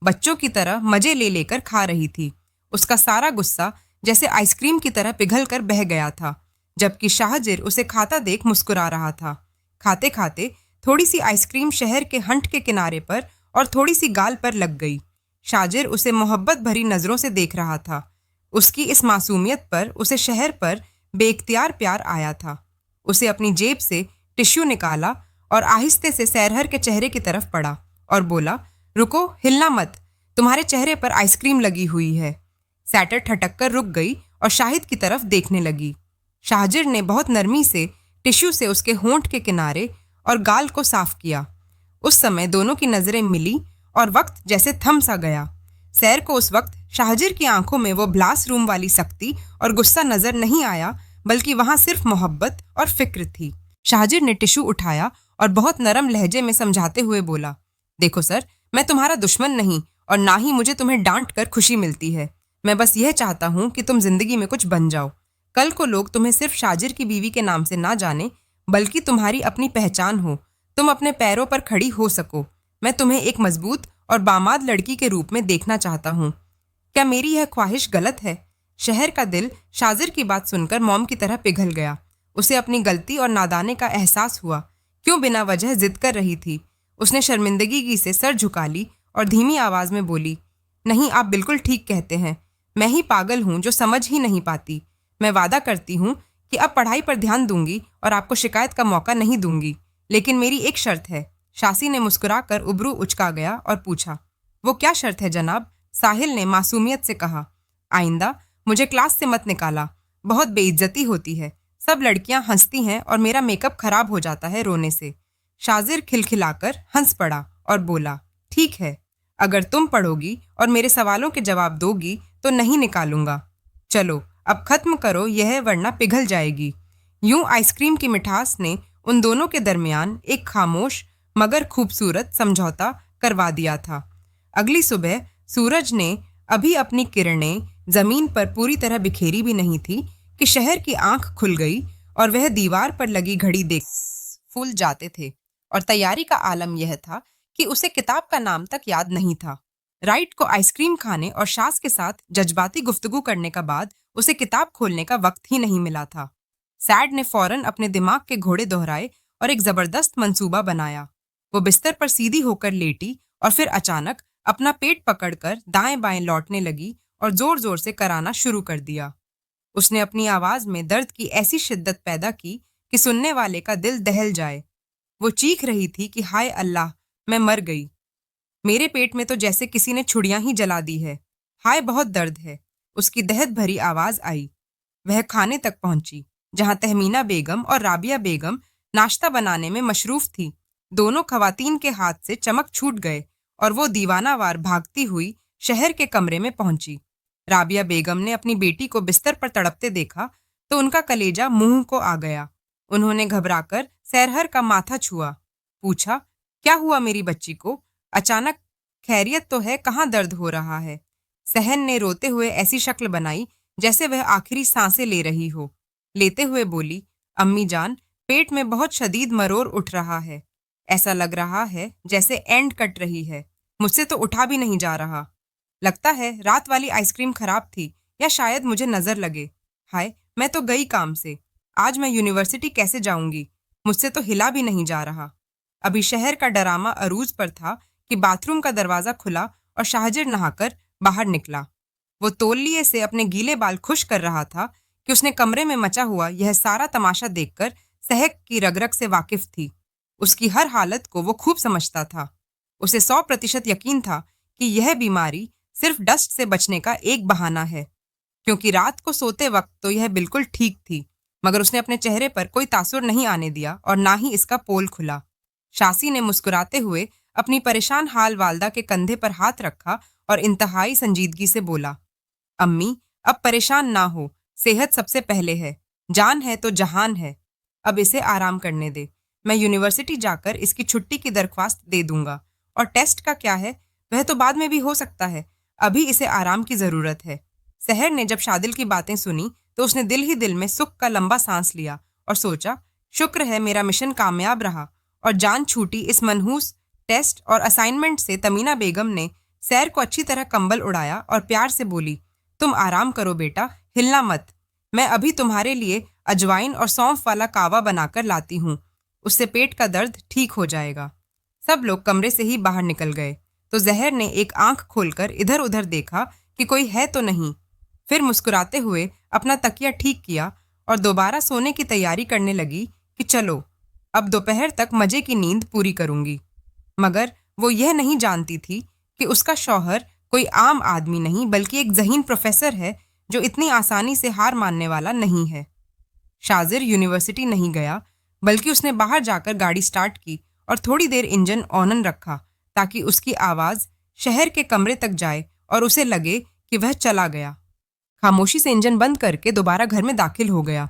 बच्चों की तरह मजे ले लेकर खा रही थी। उसका सारा गुस्सा जैसे आइसक्रीम की तरह पिघल कर बह गया था, जबकि शाहजिर उसे खाता देख मुस्कुरा रहा था। खाते खाते थोड़ी सी आइसक्रीम शहर के हंट के किनारे पर और थोड़ी सी गाल पर लग गई। शाहजिर उसे मोहब्बत भरी नजरों से देख रहा था। उसकी इस मासूमियत पर उसे शहर पर बेइख्तियार प्यार आया था। उसे अपनी जेब से टिश्यू निकाला और आहिस्ते से सैरहर के चेहरे की तरफ पड़ा और बोला, रुको, हिलना मत, तुम्हारे चेहरे पर आइसक्रीम लगी हुई है। सैटर ठटक कर रुक गई और शाहिद की तरफ देखने लगी। शाहजिर ने बहुत नरमी से टिश्यू से उसके होंठ के किनारे और गाल को साफ किया। उस समय दोनों की नजरें मिली और वक्त जैसे थम सा गया। सैर को उस वक्त शाहजिर की आंखों में वो ब्लास रूम वाली सख्ती और गुस्सा नजर नहीं आया, बल्कि वहां सिर्फ मोहब्बत और फिक्र थी। शाहजिर ने टिश्यू उठाया और बहुत नरम लहजे में समझाते हुए बोला, देखो सर, मैं तुम्हारा दुश्मन नहीं और ना ही मुझे तुम्हें डांट कर खुशी मिलती है। मैं बस यह चाहता हूँ कि तुम जिंदगी में कुछ बन जाओ। कल को लोग तुम्हें सिर्फ शाहजिर की बीवी के नाम से ना जाने, बल्कि तुम्हारी अपनी पहचान हो, तुम अपने पैरों पर खड़ी हो सको। मैं तुम्हें एक मजबूत और बामाद लड़की के रूप में देखना चाहता हूँ। क्या मेरी यह ख्वाहिश गलत है? शहर का दिल शाहजिर की बात सुनकर मोम की तरह पिघल गया। उसे अपनी गलती और नादाने का एहसास हुआ। क्यों बिना वजह जिद कर रही थी? उसने शर्मिंदगी से सर झुका ली और धीमी आवाज में बोली, नहीं, आप बिल्कुल ठीक कहते हैं। मैं ही पागल हूँ जो समझ ही नहीं पाती। मैं वादा करती हूँ कि अब पढ़ाई पर ध्यान दूंगी और आपको शिकायत का मौका नहीं दूंगी, लेकिन मेरी एक शर्त है। शासी ने मुस्कुराकर उबरू उचका गया और पूछा, वो क्या शर्त है जनाब? साहिल ने मासूमियत से कहा, आइंदा मुझे क्लास से मत निकाला, बहुत बेइज्जती होती है। सब लड़कियां हंसती हैं और मेरा मेकअप खराब हो जाता है रोने से। शाजिर खिलखिलाकर हंस पड़ा और बोला, ठीक है, अगर तुम पढ़ोगी और मेरे सवालों के जवाब दोगी तो नहीं निकालूंगा। चलो अब खत्म करो यह, वरना पिघल जाएगी। यूं आइसक्रीम की मिठास ने उन दोनों के दरमियान एक खामोश मगर खूबसूरत समझौता करवा दिया था। अगली सुबह सूरज ने अभी अपनी किरणें जमीन पर पूरी तरह बिखेरी भी नहीं थी कि शहर की आंख खुल गई और वह दीवार पर लगी घड़ी देख फूल जाते थे। और तैयारी का आलम यह था कि उसे किताब का नाम तक याद नहीं था। राइट को आइसक्रीम खाने और शास के साथ जज्बाती गुफ्तगू करने का बाद उसे किताब खोलने का वक्त ही नहीं मिला था। सैड ने फौरन अपने दिमाग के घोड़े दोहराए और एक जबरदस्त मंसूबा बनाया। वो बिस्तर पर सीधी होकर लेटी और फिर अचानक अपना पेट पकड़कर दाएं बाएं लौटने लगी और जोर जोर से कराना शुरू कर दिया। उसने अपनी आवाज में दर्द की ऐसी शिद्दत पैदा की कि सुनने वाले का दिल दहल जाए। वो चीख रही थी कि हाय अल्लाह, मैं मर गई। मेरे पेट में तो जैसे किसी ने छुड़ियां ही जला दी है। हाय बहुत दर्द है। उसकी दहद भरी आवाज आई। वह खाने तक पहुंची जहां तहमीना बेगम और राबिया बेगम नाश्ता बनाने में मशरूफ थी। दोनों खवातीन के हाथ से चमक छूट गए और वो दीवानावार भागती हुई शहर के कमरे में पहुंची। राबिया बेगम ने अपनी बेटी को बिस्तर पर तड़पते देखा तो उनका कलेजा मुंह को आ गया। उन्होंने घबराकर सैरहर का माथा छुआ, पूछा, क्या हुआ मेरी बच्ची को? अचानक खैरियत तो है, कहाँ दर्द हो रहा है? सहन ने रोते हुए ऐसी शक्ल बनाई जैसे वह आखिरी सांसें ले रही हो। लेते हुए बोली, अम्मी जान, पेट में बहुत शदीद मरोड़ उठ रहा है। ऐसा लग रहा है जैसे एंड कट रही है। मुझसे तो उठा भी नहीं जा रहा। लगता है रात वाली आइसक्रीम खराब थी या शायद मुझे नजर लगे। हाय, मैं तो गई काम से। आज मैं यूनिवर्सिटी कैसे जाऊंगी? मुझसे तो हिला भी नहीं जा रहा। अभी शहर का डरामा अरूज पर था कि बाथरूम का दरवाजा खुला और शाहजिर नहाकर बाहर निकला। वो तौलिए से अपने गीले बाल खुश कर रहा था कि उसने कमरे में मचा हुआ यह सारा तमाशा देखकर सहक की रगरग से वाकिफ थी। उसकी हर हालत को वो खूब समझता था। उसे 100% यकीन था कि यह बीमारी सिर्फ डस्ट से बचने का एक बहाना है, क्योंकि रात को सोते वक्त तो यह बिल्कुल ठीक थी, मगर उसने अपने चेहरे पर कोई तासुर नहीं आने दिया और ना ही इसका पोल खुला। शासी ने मुस्कुराते हुए अपनी परेशान हाल वालदा के कंधे पर हाथ रखा और इंतहाई संजीदगी से बोला, अम्मी, अब परेशान ना हो, सेहत सबसे पहले है। जान है तो जहान है। अब इसे आराम करने दे। मैं यूनिवर्सिटी जाकर इसकी छुट्टी की दरख्वास्त दे दूंगा। और टेस्ट का क्या है, वह तो बाद में भी हो सकता है। अभी इसे आराम की जरूरत है। सहर ने जब शादिल की बातें सुनी तो उसने दिल ही दिल में सुख का लंबा सांस लिया और सोचा, शुक्र है मेरा मिशन कामयाब रहा। और जान छूटी इस मनहूस टेस्ट और असाइनमेंट से तमीना बेगम ने सैर को अच्छी तरह कंबल उड़ाया और प्यार से बोली, तुम आराम करो बेटा, हिलना मत। मैं अभी तुम्हारे लिए अजवाइन और सौंफ वाला कावा बनाकर लाती हूँ। उससे पेट का दर्द ठीक हो जाएगा। सब लोग कमरे से ही बाहर निकल गए तो जहर ने एक आंख खोलकर इधर उधर देखा कि कोई है तो नहीं। फिर मुस्कुराते हुए अपना तकिया ठीक किया और दोबारा सोने की तैयारी करने लगी कि चलो अब दोपहर तक मजे की नींद पूरी करूंगी। मगर वो यह नहीं जानती थी कि उसका शौहर कोई आम आदमी नहीं बल्कि एक ज़हीन प्रोफेसर है जो इतनी आसानी से हार मानने वाला नहीं है। शाजिर यूनिवर्सिटी नहीं गया, बल्कि उसने बाहर जाकर गाड़ी स्टार्ट की और थोड़ी देर इंजन ऑनन रखा ताकि उसकी आवाज़ शहर के कमरे तक जाए और उसे लगे कि वह चला गया। खामोशी से इंजन बंद करके दोबारा घर में दाखिल हो गया।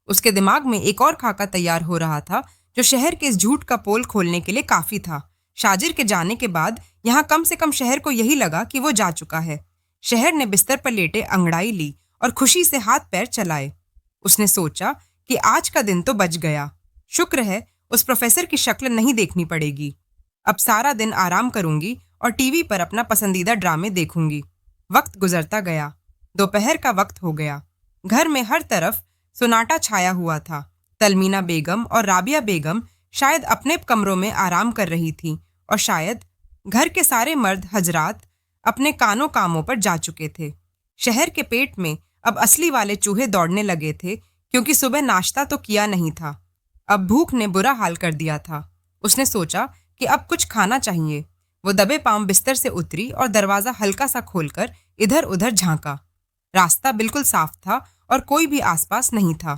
उसके दिमाग में एक और खाका तैयार हो रहा था जो शहर के इस झूठ का पोल खोलने के लिए काफ़ी था। शाजिर के जाने के बाद यहाँ कम से कम शहर को यही लगा कि वो जा चुका है। शहर ने बिस्तर पर लेटे अंगड़ाई ली और खुशी से हाथ पैर चलाए। उसने सोचा कि आज का दिन तो बच गया। शुक्र है उस प्रोफेसर की शक्ल नहीं देखनी पड़ेगी। अब सारा दिन आराम करूंगी और टीवी पर अपना पसंदीदा ड्रामे देखूंगी। वक्त गुजरता गया। दोपहर का वक्त हो गया। घर में हर तरफ सुनाटा छाया हुआ था। तलमीना बेगम और राबिया बेगम शायद अपने कमरों में आराम कर रही थीं और शायद घर के सारे मर्द हजरात अपने कानों कामों पर जा चुके थे। शहर के पेट में अब असली वाले चूहे दौड़ने लगे थे क्योंकि सुबह नाश्ता तो किया नहीं था। अब भूख ने बुरा हाल कर दिया था। उसने सोचा कि अब कुछ खाना चाहिए। वो दबे पांव बिस्तर से उतरी और दरवाज़ा हल्का सा खोलकर इधर उधर झांका। रास्ता बिल्कुल साफ था और कोई भी आसपास नहीं था।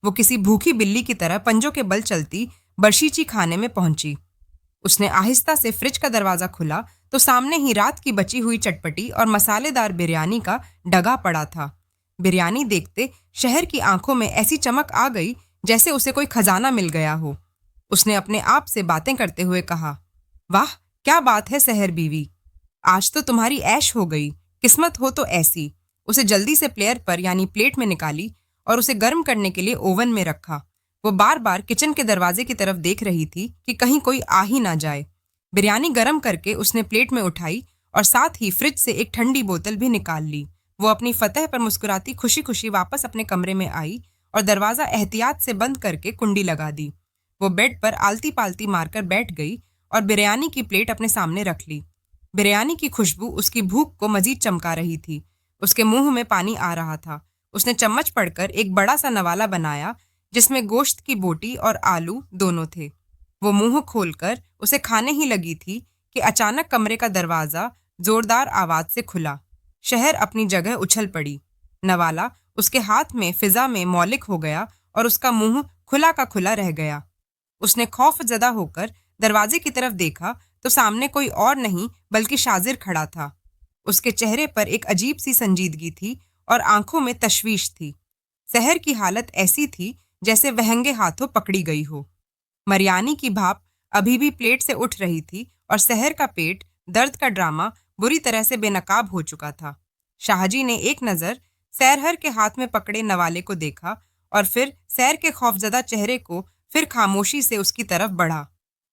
वो किसी भूखी बिल्ली की तरह पंजों के बल चलती बर्शीची खाने में पहुंची। उसने आहिस्ता से फ्रिज का दरवाजा खुला तो सामने ही रात की बची हुई चटपटी और मसालेदार बिरयानी का डगा पड़ा था। बिरयानी देखते शहर की आंखों में ऐसी चमक आ गई जैसे उसे कोई खजाना मिल गया हो। उसने अपने आप से बातें करते हुए कहा, वाह क्या बात है शहर बीवी, आज तो तुम्हारी ऐश हो गई, किस्मत हो तो ऐसी। उसे जल्दी से प्लेयर पर यानी प्लेट में निकाली और उसे गर्म करने के लिए ओवन में रखा। वो बार बार किचन के दरवाजे की तरफ देख रही थी कि कहीं कोई आ ही ना जाए। बिरयानी गर्म करके उसने प्लेट में उठाई और साथ ही फ्रिज से एक ठंडी बोतल भी निकाल ली। वो अपनी फतह पर मुस्कुराती खुशी खुशी वापस अपने कमरे में आई और दरवाजा एहतियात से बंद करके कुंडी लगा दी। वो बेड पर आलती पालती मारकर बैठ गई और बिरयानी की प्लेट अपने सामने रख ली। बिरयानी की खुशबू उसकी भूख को मजीद चमका रही थी। उसके मुंह में पानी आ रहा था। उसने चम्मच पड़कर एक बड़ा सा नवाला बनाया जिसमें गोश्त की बोटी और आलू दोनों थे। वो मुंह खोलकर उसे खाने ही लगी थी कि अचानक कमरे का दरवाजा जोरदार आवाज से खुला। शहर अपनी जगह उछल पड़ी। नवाला उसके हाथ में फिजा में मौलिक हो गया और उसका मुंह खुला का खुला रह गया। उसने खौफजदा होकर दरवाजे की तरफ देखा तो सामने कोई और नहीं बल्कि शाजिर खड़ा था। उसके चेहरे पर एक अजीब सी संजीदगी थी और आंखों में तशवीश थी। शहर की हालत ऐसी थी जैसे वहंगे हाथों पकड़ी गई हो। मरियानी की भाप अभी भी प्लेट से उठ रही थी और शहर का पेट दर्द का ड्रामा बुरी तरह से बेनकाब हो चुका था। शाहजी ने एक नज़र सैरहर के हाथ में पकड़े नवाले को देखा और फिर सैर के खौफजदा चेहरे को फिर खामोशी से उसकी तरफ बढ़ा।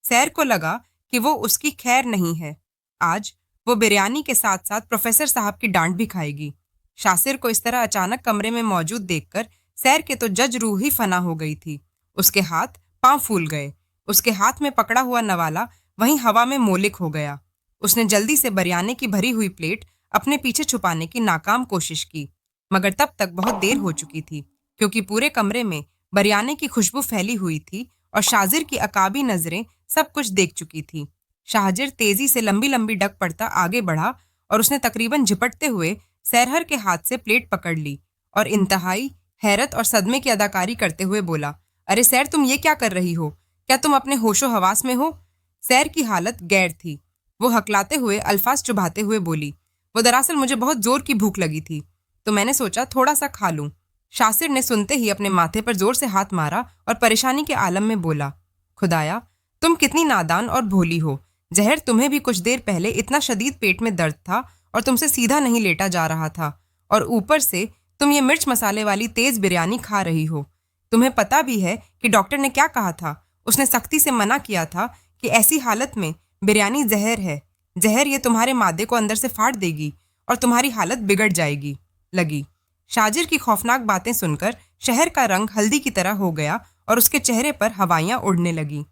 सैर को लगा कि वो उसकी खैर नहीं है। आज वो बिरयानी के साथ साथ प्रोफेसर साहब की डांट भी खाएगी। शासिर को इस तरह अचानक कमरे में मौजूद देखकर सैर के तो जज रूह ही फना हो गई थी। उसके हाथ पांव फूल गए। उसके हाथ में पकड़ा हुआ नवाला वहीं हवा में मोलिक हो गया। उसने जल्दी से बिरयानी की भरी हुई प्लेट अपने पीछे छुपाने की नाकाम कोशिश की, मगर तब तक बहुत देर हो चुकी थी क्योंकि पूरे कमरे में बिरयानी की खुशबू फैली हुई थी और शाजिर की अकाबी नजरें सब कुछ देख चुकी थी। शाहजिर तेजी से लंबी लंबी डग पड़ता आगे बढ़ा और उसने तकरीबन झपटते हुए सैरहर के हाथ से प्लेट पकड़ ली और इंतहाई हैरत और सदमे की अदाकारी करते हुए बोला, अरे सैर तुम ये क्या कर रही हो? क्या तुम अपने होशो हवास में हो? सैर की हालत गैर थी। वो हकलाते हुए अल्फाज चुभाते हुए बोली, वो दरअसल मुझे बहुत जोर की भूख लगी थी तो मैंने सोचा थोड़ा सा खा लूं। शासिर ने सुनते ही अपने माथे पर जोर से हाथ मारा और परेशानी के आलम में बोला, खुदाया तुम कितनी नादान और भोली हो। जहर तुम्हें भी कुछ देर पहले इतना शदीद पेट में दर्द था और तुमसे सीधा नहीं लेटा जा रहा था और ऊपर से तुम ये मिर्च मसाले वाली तेज बिरयानी खा रही हो। तुम्हें पता भी है कि डॉक्टर ने क्या कहा था? उसने सख्ती से मना किया था कि ऐसी हालत में बिरयानी जहर है। जहर ये तुम्हारे मादे को अंदर से फाड़ देगी और तुम्हारी हालत बिगड़ जाएगी। लगी। शाजिर की खौफनाक बातें सुनकर शहर का रंग हल्दी की तरह हो गया और उसके चेहरे पर हवाइयां उड़ने लगी।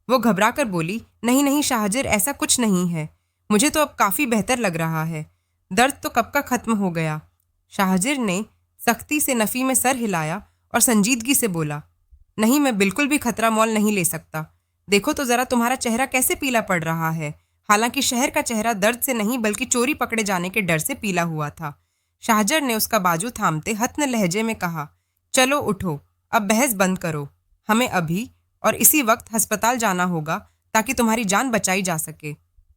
वो घबराकर बोली, नहीं नहीं शाहजिर, ऐसा कुछ नहीं है। मुझे तो अब काफ़ी बेहतर लग रहा है। दर्द तो कब का ख़त्म हो गया। शाहजिर ने सख्ती से नफ़ी में सर हिलाया और संजीदगी से बोला, नहीं मैं बिल्कुल भी खतरा मोल नहीं ले सकता। देखो तो ज़रा तुम्हारा चेहरा कैसे पीला पड़ रहा है। हालांकि शहर का चेहरा दर्द से नहीं बल्कि चोरी पकड़े जाने के डर से पीला हुआ था। शाहजर ने उसका बाजू थामते हत्न लहजे में कहा, चलो उठो, अब बहस बंद करो। हमें अभी और इसी वक्त अस्पताल जाना होगा ताकि तुम्हारी जान बचाई जा सके।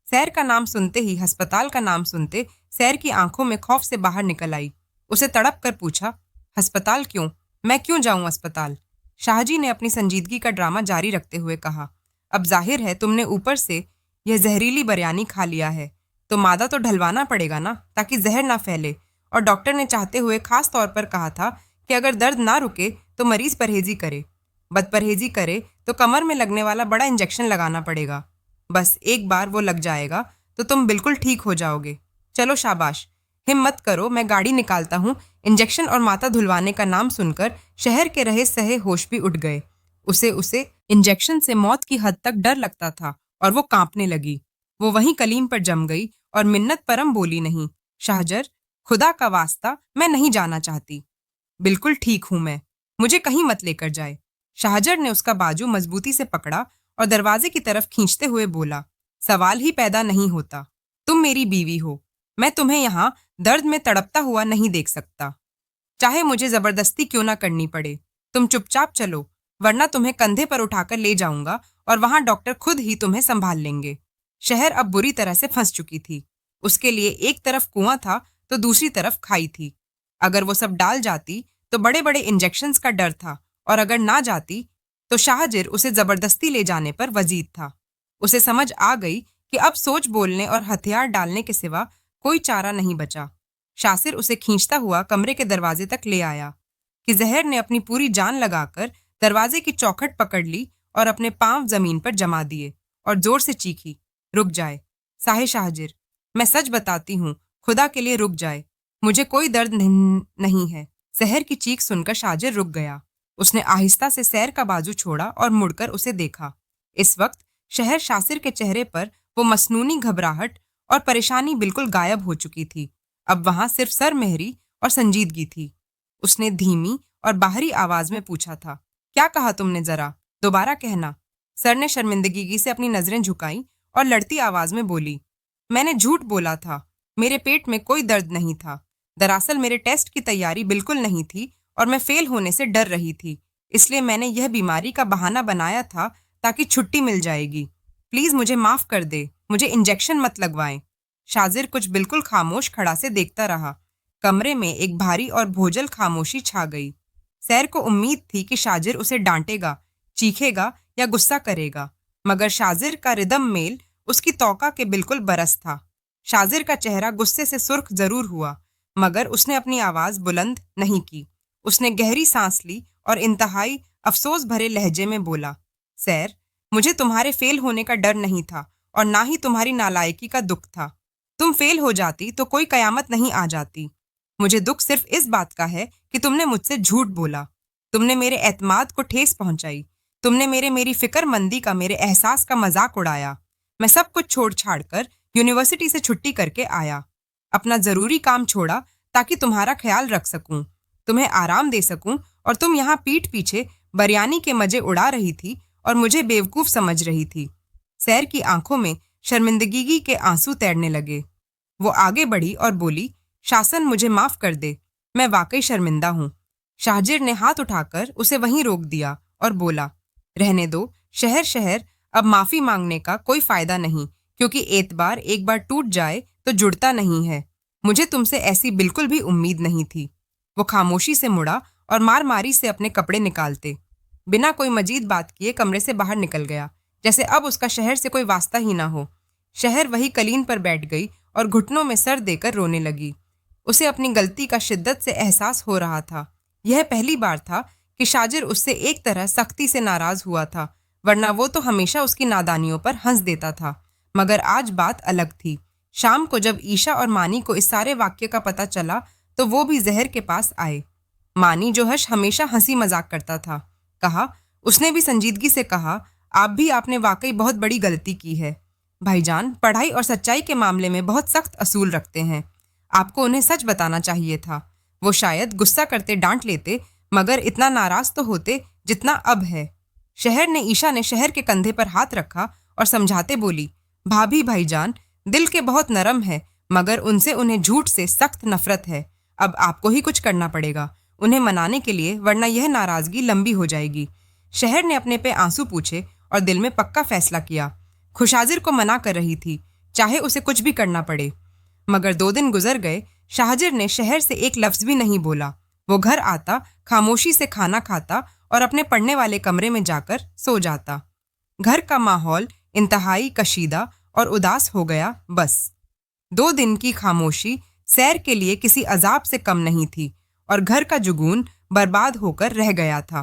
सैर का नाम सुनते ही, अस्पताल का नाम सुनते सैर की आंखों में खौफ से बाहर निकल आई। उसे तड़प कर पूछा, अस्पताल क्यों? मैं क्यों जाऊं अस्पताल? शाहजी ने अपनी संजीदगी का ड्रामा जारी रखते हुए कहा, अब जाहिर है तुमने ऊपर से यह जहरीली बिरयानी खा लिया है तो मादा तो ढलवाना पड़ेगा ना, ताकि जहर ना फैले। और डॉक्टर ने चाहते हुए खास तौर पर कहा था कि अगर दर्द ना रुके तो मरीज परहेजी करे, बदपरहेजी करे तो कमर में लगने वाला बड़ा इंजेक्शन लगाना पड़ेगा। बस एक बार वो लग जाएगा तो तुम बिल्कुल ठीक हो जाओगे। चलो शाबाश, हिम्मत करो, मैं गाड़ी निकालता हूँ। इंजेक्शन और माता धुलवाने का नाम सुनकर शहर के रहे सहे होश भी उठ गए। उसे इंजेक्शन से मौत की हद तक डर लगता था और वो कांपने लगी। वो वहीं कलीम पर जम गई और मिन्नत परम बोली, नहीं शाहजर, खुदा का वास्ता, मैं नहीं जाना चाहती। बिल्कुल ठीक हूं मैं, मुझे कहीं मत लेकर जाए। शाहजर ने उसका बाजू मजबूती से पकड़ा और दरवाजे की तरफ खींचते हुए बोला, सवाल ही पैदा नहीं होता। तुम मेरी बीवी हो, मैं तुम्हें यहाँ दर्द में तड़पता हुआ नहीं देख सकता, चाहे मुझे जबरदस्ती क्यों ना करनी पड़े। तुम चुपचाप चलो वरना तुम्हें कंधे पर उठाकर ले जाऊंगा और वहां डॉक्टर खुद ही तुम्हें संभाल लेंगे। शहर अब बुरी तरह से फंस चुकी थी। उसके लिए एक तरफ कुआं था तो दूसरी तरफ खाई थी। अगर वो सब डाल जाती तो बड़े बड़े इंजेक्शंस का डर था, और अगर ना जाती तो शाहजिर उसे जबरदस्ती ले जाने पर वजीद था। उसे समझ आ गई कि अब सोच बोलने और हथियार डालने के सिवा कोई चारा नहीं बचा। शासिर उसे खींचता हुआ कमरे के दरवाजे तक ले आया कि जहर ने अपनी पूरी जान लगाकर दरवाजे की चौखट पकड़ ली और अपने पांव जमीन पर जमा दिए और जोर से चीखी, रुक जाए साहे शाहजिर, मैं सच बताती हूँ, खुदा के लिए रुक जाए, मुझे कोई दर्द नहीं है। जहर की चीख सुनकर शाहजिर रुक गया। उसने आहिस्ता से सैर का बाजू छोड़ा और मुड़कर उसे देखा। इस वक्त शहर शासिर के चेहरे पर वो मसनूनी घबराहट और परेशानी बिल्कुल गायब हो चुकी थी। अब वहां सिर्फ सरमेहरी और संजीदगी थी। उसने धीमी और बाहरी आवाज में पूछा था, क्या कहा तुमने, जरा दोबारा कहना। सर ने शर्मिंदगी से अपनी नजरें झुकाई और लड़ती आवाज में बोली, मैंने झूठ बोला था, मेरे पेट में कोई दर्द नहीं था। दरअसल मेरे टेस्ट की तैयारी बिल्कुल नहीं थी और मैं फेल होने से डर रही थी, इसलिए मैंने यह बीमारी का बहाना बनाया था ताकि छुट्टी मिल जाएगी। प्लीज मुझे माफ कर दे, मुझे इंजेक्शन मत लगवाएं। शाजिर कुछ बिल्कुल खामोश खड़ा से देखता रहा। कमरे में एक भारी और भोजल खामोशी छा गई। सैर को उम्मीद थी कि शाजिर उसे डांटेगा, चीखेगा या गुस्सा करेगा, मगर शाजिर का रिदम मेल उसकी तौका के बिल्कुल बरस था। शाजिर का चेहरा गुस्से से सुर्ख जरूर हुआ, मगर उसने अपनी आवाज बुलंद नहीं की। उसने गहरी सांस ली और इंतहाई अफसोस भरे लहजे में बोला, सैर, मुझे तुम्हारे फेल होने का डर नहीं था और ना ही तुम्हारी नालायकी का दुख था। तुम फेल हो जाती तो कोई कयामत नहीं आ जाती। मुझे दुख सिर्फ इस बात का है कि तुमने मुझसे झूठ बोला। तुमने मेरे एतमाद को ठेस पहुंचाई। तुमने मेरी फिक्रमंदी का, मेरे एहसास का मजाक उड़ाया। मैं सब कुछ छोड़ छाड़ कर यूनिवर्सिटी से छुट्टी करके आया। अपना जरूरी काम छोड़ा ताकि तुम्हारा ख्याल रख सकूं, तुम्हें आराम दे सकूं, और तुम यहाँ पीठ पीछे बरयानी के मजे उड़ा रही थी और मुझे बेवकूफ समझ रही थी। सैर की आंखों में शर्मिंदगी के आंसू तैरने लगे। वो आगे बढ़ी और बोली, शासन, मुझे माफ कर दे, मैं वाकई शर्मिंदा हूँ। शाहजिर ने हाथ उठाकर उसे वहीं रोक दिया और बोला, रहने दो शहर शहर, अब माफी मांगने का कोई फायदा नहीं, क्योंकि एतबार एक बार टूट जाए तो जुड़ता नहीं है। मुझे तुमसे ऐसी बिल्कुल भी उम्मीद नहीं थी। वो खामोशी से मुड़ा और मार मारी से अपने कपड़े निकालते बिना कोई मजीद बात किए कमरे से बाहर निकल गया, जैसे अब उसका शहर से कोई वास्ता ही ना हो। शहर वही कलीन पर बैठ गई और घुटनों में सर देकर रोने लगी। उसे अपनी गलती का शिद्दत से एहसास हो रहा था। यह पहली बार था कि शाजिर उससे एक तरह सख्ती से नाराज हुआ था, वरना वो तो हमेशा उसकी नादानियों पर हंस देता था। मगर आज बात अलग थी। शाम को जब ईशा और मानी को इस सारे वाक्य का पता चला तो वो भी जहर के पास आए। मानी, जो हमेशा हंसी मजाक करता था, कहा, उसने भी संजीदगी से कहा, आप भी, आपने वाकई बहुत बड़ी गलती की है। भाईजान पढ़ाई और सच्चाई के मामले में बहुत सख्त असूल रखते हैं। आपको उन्हें सच बताना चाहिए था। वो शायद गुस्सा करते डांट लेते, मगर इतना नाराज तो होते जितना अब है। ईशा ने शहर के कंधे पर हाथ रखा और समझाते बोली, भाभी भाईजान दिल के बहुत नरम है, मगर उन्हें झूठ से सख्त नफरत है। अब आपको ही कुछ करना पड़ेगा उन्हें मनाने के लिए, वरना यह नाराजगी लंबी हो जाएगी। शहर ने अपने पे आंसू पूछे और दिल में पक्का फैसला किया। खुशाजिर को मना कर रही थी, चाहे उसे कुछ भी करना पड़े। मगर 2 दिन गुजर गए। शाहजिर ने शहर से एक लफ्ज भी नहीं बोला। वो घर आता, खामोशी से खाना खाता और अपने पढ़ने वाले कमरे में जाकर सो जाता। घर का माहौल इंतहाई कशीदा और उदास हो गया। बस 2 दिन की खामोशी सैर के लिए किसी अजाब से कम नहीं थी और घर का जुगून बर्बाद होकर रह गया था।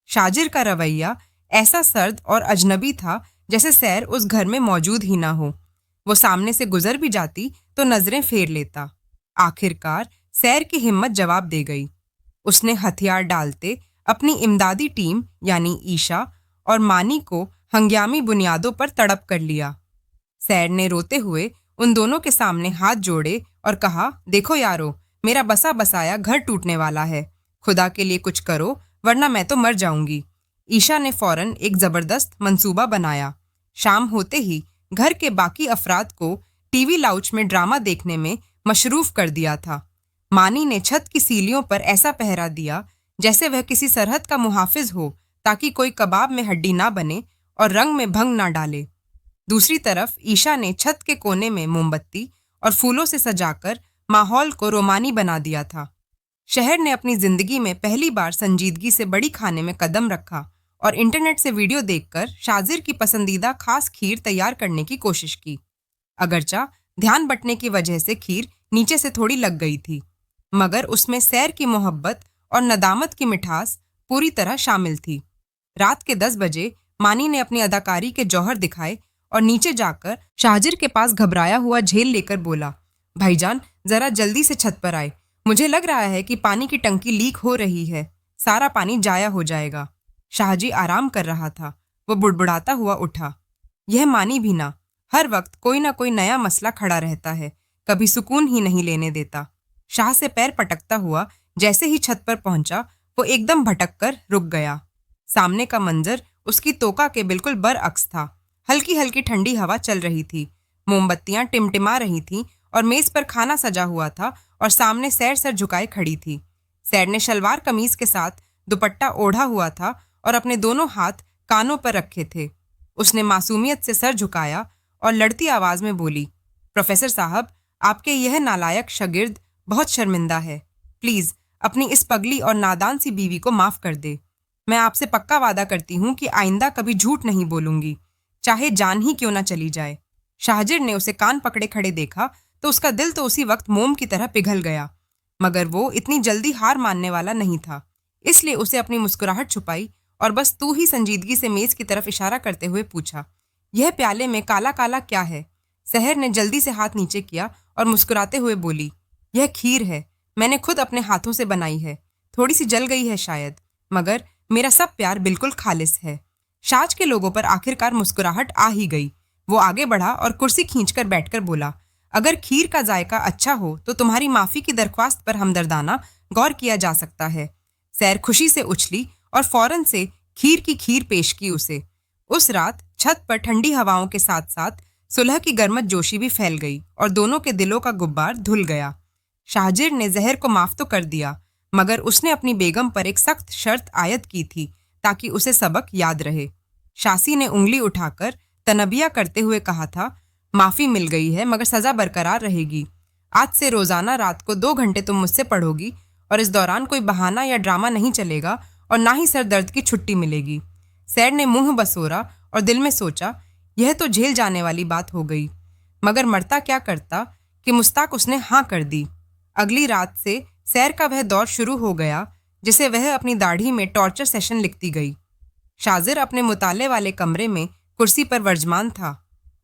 शाजिर का रवैया ऐसा सर्द और अजनबी था जैसे सैर उस घर में मौजूद ही ना हो। वो सामने से गुजर भी जाती तो नजरें फेर लेता। आखिरकार सैर की हिम्मत जवाब दे गई। उसने हथियार डालते अपनी इमदादी टीम यानी ईशा और मानी को हंगामी बुनियादों पर तड़प कर लिया। सैर ने रोते हुए उन दोनों के सामने हाथ जोड़े और कहा, देखो यारो, मेरा बसा बसाया घर टूटने वाला है। खुदा के लिए कुछ करो, वरना मैं तो मर जाऊंगी। ईशा ने फौरन एक जबरदस्त मंसूबा बनाया। शाम होते ही घर के बाकी अफराद को टीवी लाउंज में ड्रामा देखने में मशरूफ कर दिया था। मानी ने छत की सीलियों पर ऐसा पहरा दिया जैसे वह किसी सरहद का मुहाफिज हो ताकि कोई कबाब में हड्डी ना बने और रंग में भंग ना डाले। दूसरी तरफ ईशा ने छत के कोने में मोमबत्ती और फूलों से सजाकर माहौल को रोमानी बना दिया था। शहर ने अपनी जिंदगी में पहली बार संजीदगी से बड़ी खाने में कदम रखा और इंटरनेट से वीडियो देखकर शाजिर की पसंदीदा खास खीर तैयार करने की कोशिश की। अगरचा ध्यान बंटने की वजह से खीर नीचे से थोड़ी लग गई थी, मगर उसमें सैर की मोहब्बत और नदामत की मिठास पूरी तरह शामिल थी। रात के 10 बजे मानी ने अपनी अदाकारी के जौहर दिखाए और नीचे जाकर शाजिर के पास घबराया हुआ झेल लेकर बोला, भाईजान जरा जल्दी से छत पर आए, मुझे लग रहा है कि पानी की टंकी लीक हो रही है, सारा पानी जाया हो जाएगा। शाहजी आराम कर रहा था। वो बुड़बुड़ाता हुआ उठा, यह मानी भी ना, हर वक्त कोई ना कोई नया मसला खड़ा रहता है, कभी सुकून ही नहीं लेने देता। शाह से पैर पटकता हुआ जैसे ही छत पर पहुंचा वो एकदम भटक कर रुक गया। सामने का मंजर उसकी तोका के बिल्कुल बरअक्स था। हल्की हल्की ठंडी हवा चल रही थी, मोमबत्तियां टिमटिमा रही थीं और मेज पर खाना सजा हुआ था और सामने सैर सर झुकाए खड़ी थी। सैर ने शलवार कमीज के साथ दुपट्टा ओढ़ा हुआ था और अपने दोनों हाथ कानों पर रखे थे। उसने मासूमियत से सर झुकाया और लड़ती आवाज में बोली, प्रोफेसर साहब, आपके यह नालायक शागिर्द बहुत शर्मिंदा है। प्लीज अपनी इस पगली और नादान सी बीवी को माफ कर दे। मैं आपसे पक्का वादा करती हूँ कि आइंदा कभी झूठ नहीं बोलूंगी, चाहे जान ही क्यों ना चली जाए। शाहजिर ने उसे कान पकड़े खड़े देखा तो उसका दिल तो उसी वक्त मोम की तरह पिघल गया, मगर वो इतनी जल्दी हार मानने वाला नहीं था। इसलिए उसे अपनी मुस्कुराहट छुपाई और बस तू ही संजीदगी से मेज की तरफ इशारा करते हुए पूछा, यह प्याले में काला काला क्या है? सहर ने जल्दी से हाथ नीचे किया और मुस्कुराते हुए बोली, यह खीर है, मैंने खुद अपने हाथों से बनाई है। थोड़ी सी जल गई है शायद, मगर मेरा सब प्यार बिल्कुल खालिस है। शाज के लोगों पर आखिरकार मुस्कुराहट आ ही गई। वो आगे बढ़ा और कुर्सी खींचकर बैठकर बोला, अगर खीर का जायका अच्छा हो तो तुम्हारी माफी की दरख्वास्त पर हमदर्दाना गौर किया जा सकता है। सैर खुशी से उछली और फौरन से खीर की खीर पेश की उसे। उस रात छत पर ठंडी हवाओं के साथ साथ सुलह की गर्मत जोशी भी फैल गई और दोनों के दिलों का गुब्बार धुल गया। शाहजिर ने जहर को माफ तो कर दिया, मगर उसने अपनी बेगम पर एक सख्त शर्त आयद की थी ताकि उसे सबक याद रहे। शासी ने उंगली उठाकर तनबिया करते हुए कहा था, माफी मिल गई है मगर सजा बरकरार रहेगी। आज से रोजाना रात को 2 घंटे तुम मुझसे पढ़ोगी और इस दौरान कोई बहाना या ड्रामा नहीं चलेगा और ना ही सर दर्द की छुट्टी मिलेगी। सैर ने मुंह बसोरा और दिल में सोचा, यह तो झेल जाने वाली बात हो गई, मगर मरता क्या करता कि मुस्ताक उसने हाँ कर दी। अगली रात से सैर का वह दौर शुरू हो गया जिसे वह अपनी दाढ़ी में टॉर्चर सेशन लिखती गई। शाजिर अपने मुताले वाले कमरे में कुर्सी पर वर्जमान था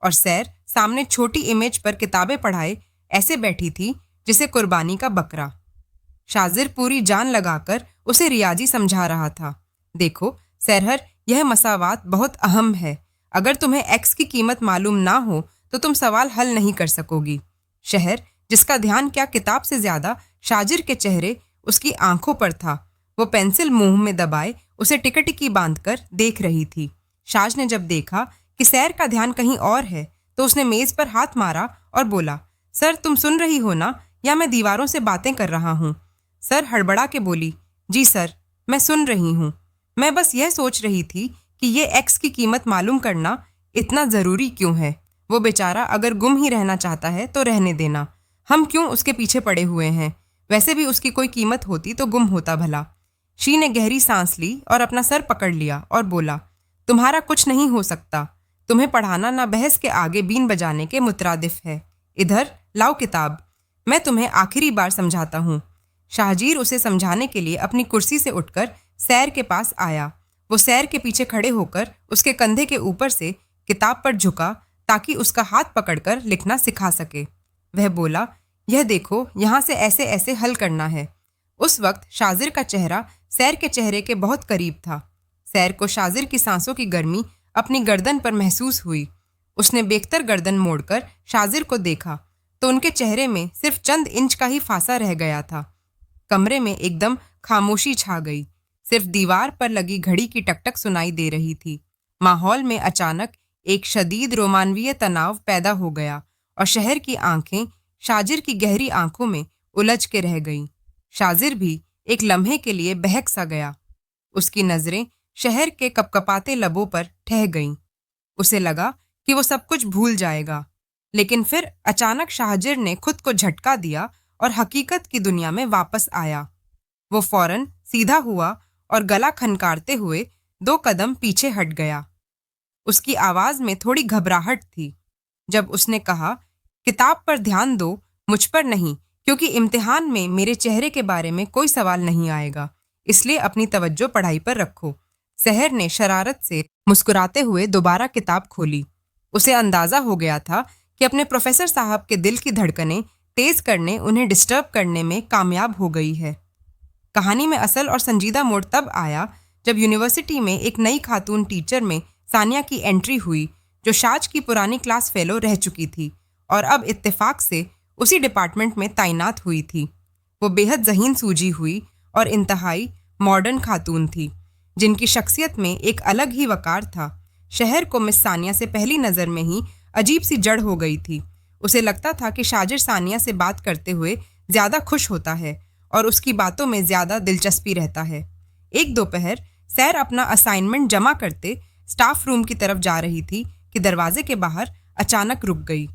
और सैर सामने छोटी इमेज पर किताबें पढ़ाए ऐसे बैठी थी जिसे कुर्बानी का बकरा। शाजिर पूरी जान लगाकर उसे रियाजी समझा रहा था, देखो सैरहर, यह मसावात बहुत अहम है। अगर तुम्हें एक्स की कीमत मालूम ना हो तो तुम सवाल हल नहीं कर सकोगी। शहर, जिसका ध्यान क्या किताब से ज्यादा शाजिर के चेहरे उसकी आंखों पर था, वो पेंसिल मुंह में दबाए उसे टिकटिकी बांधकर देख रही थी। शाज ने जब देखा कि सैर का ध्यान कहीं और है तो उसने मेज पर हाथ मारा और बोला, सर तुम सुन रही हो ना, या मैं दीवारों से बातें कर रहा हूँ? सर हड़बड़ा के बोली, जी सर, मैं सुन रही हूँ। मैं बस यह सोच रही थी कि ये एक्स की कीमत मालूम करना इतना ज़रूरी क्यों है। वो बेचारा अगर गुम ही रहना चाहता है तो रहने देना, हम क्यों उसके पीछे पड़े हुए हैं? वैसे भी उसकी कोई कीमत होती तो गुम होता भला। शी ने गहरी सांस ली और अपना सर पकड़ लिया और बोला, तुम्हारा कुछ नहीं हो सकता। तुम्हें पढ़ाना ना बहस के आगे बीन बजाने के मुतरादिफ है। इधर लाओ किताब, मैं तुम्हें आखिरी बार समझाता हूँ। शाहजीर उसे समझाने के लिए अपनी कुर्सी से उठकर सैर के पास आया। वो सैर के पीछे खड़े होकर उसके कंधे के ऊपर से किताब पर झुका ताकि उसका हाथ पकड़कर लिखना सिखा सके। वह बोला, यह देखो, यहाँ से ऐसे ऐसे हल करना है। उस वक्त शाजिर का चेहरा सैर के चेहरे के बहुत करीब था। सैर को शाजिर की सांसों की गर्मी अपनी गर्दन पर महसूस हुई। उसने बेख्तर गर्दन मोड़कर शाजिर को देखा तो उनके चेहरे में सिर्फ चंद इंच का ही फासा रह गया था। कमरे में एकदम खामोशी छा गई। सिर्फ दीवार पर लगी घड़ी की टकटक सुनाई दे रही थी। माहौल में अचानक एक शदीद रोमानवीय तनाव पैदा हो गया और शहर की आंखें शाजिर की गहरी आंखों में उलझ के रह गईं। शाजिर भी एक लम्हे के लिए बहक सा गया। उसकी नजरें शहर के कपकपाते लबों पर ठह गईं। उसे लगा कि वो सब कुछ भूल जाएगा, लेकिन फिर अचानक शाहजिर ने खुद को झटका दिया और हकीकत की दुनिया में वापस आया। वो फौरन सीधा हुआ और गला खनकारते हुए 2 कदम पीछे हट गया। उसकी आवाज में थोड़ी घबराहट थी। जब उसने कहा, किताब पर ध्यान दो, मुझ पर नहीं, क्योंकि इम्तिहान में मेरे चेहरे के बारे में कोई सवाल नहीं आएगा, इसलिए अपनी तवज्जो पढ़ाई पर रखो। सहर ने शरारत से मुस्कुराते हुए दोबारा किताब खोली। उसे अंदाजा हो गया था कि अपने प्रोफेसर साहब के दिल की धड़कनें तेज करने, उन्हें डिस्टर्ब करने में कामयाब हो गई है। कहानी में असल और संजीदा मोड़ तब आया जब यूनिवर्सिटी में एक नई खातून टीचर में सानिया की एंट्री हुई, जो शाज की पुरानी क्लास फेलो रह चुकी थी और अब इत्तेफाक से उसी डिपार्टमेंट में तैनात हुई थी। वो बेहद ज़हीन सूझी हुई और इंतहाई मॉडर्न खातून थी, जिनकी शख्सियत में एक अलग ही वकार था। शहर को मिस सानिया से पहली नज़र में ही अजीब सी जड़ हो गई थी। उसे लगता था कि शाजिर सानिया से बात करते हुए ज़्यादा खुश होता है और उसकी बातों में ज़्यादा दिलचस्पी रहता है। एक दोपहर सैर अपना असाइनमेंट जमा करते स्टाफ रूम की तरफ जा रही थी कि दरवाजे के बाहर अचानक रुक गई।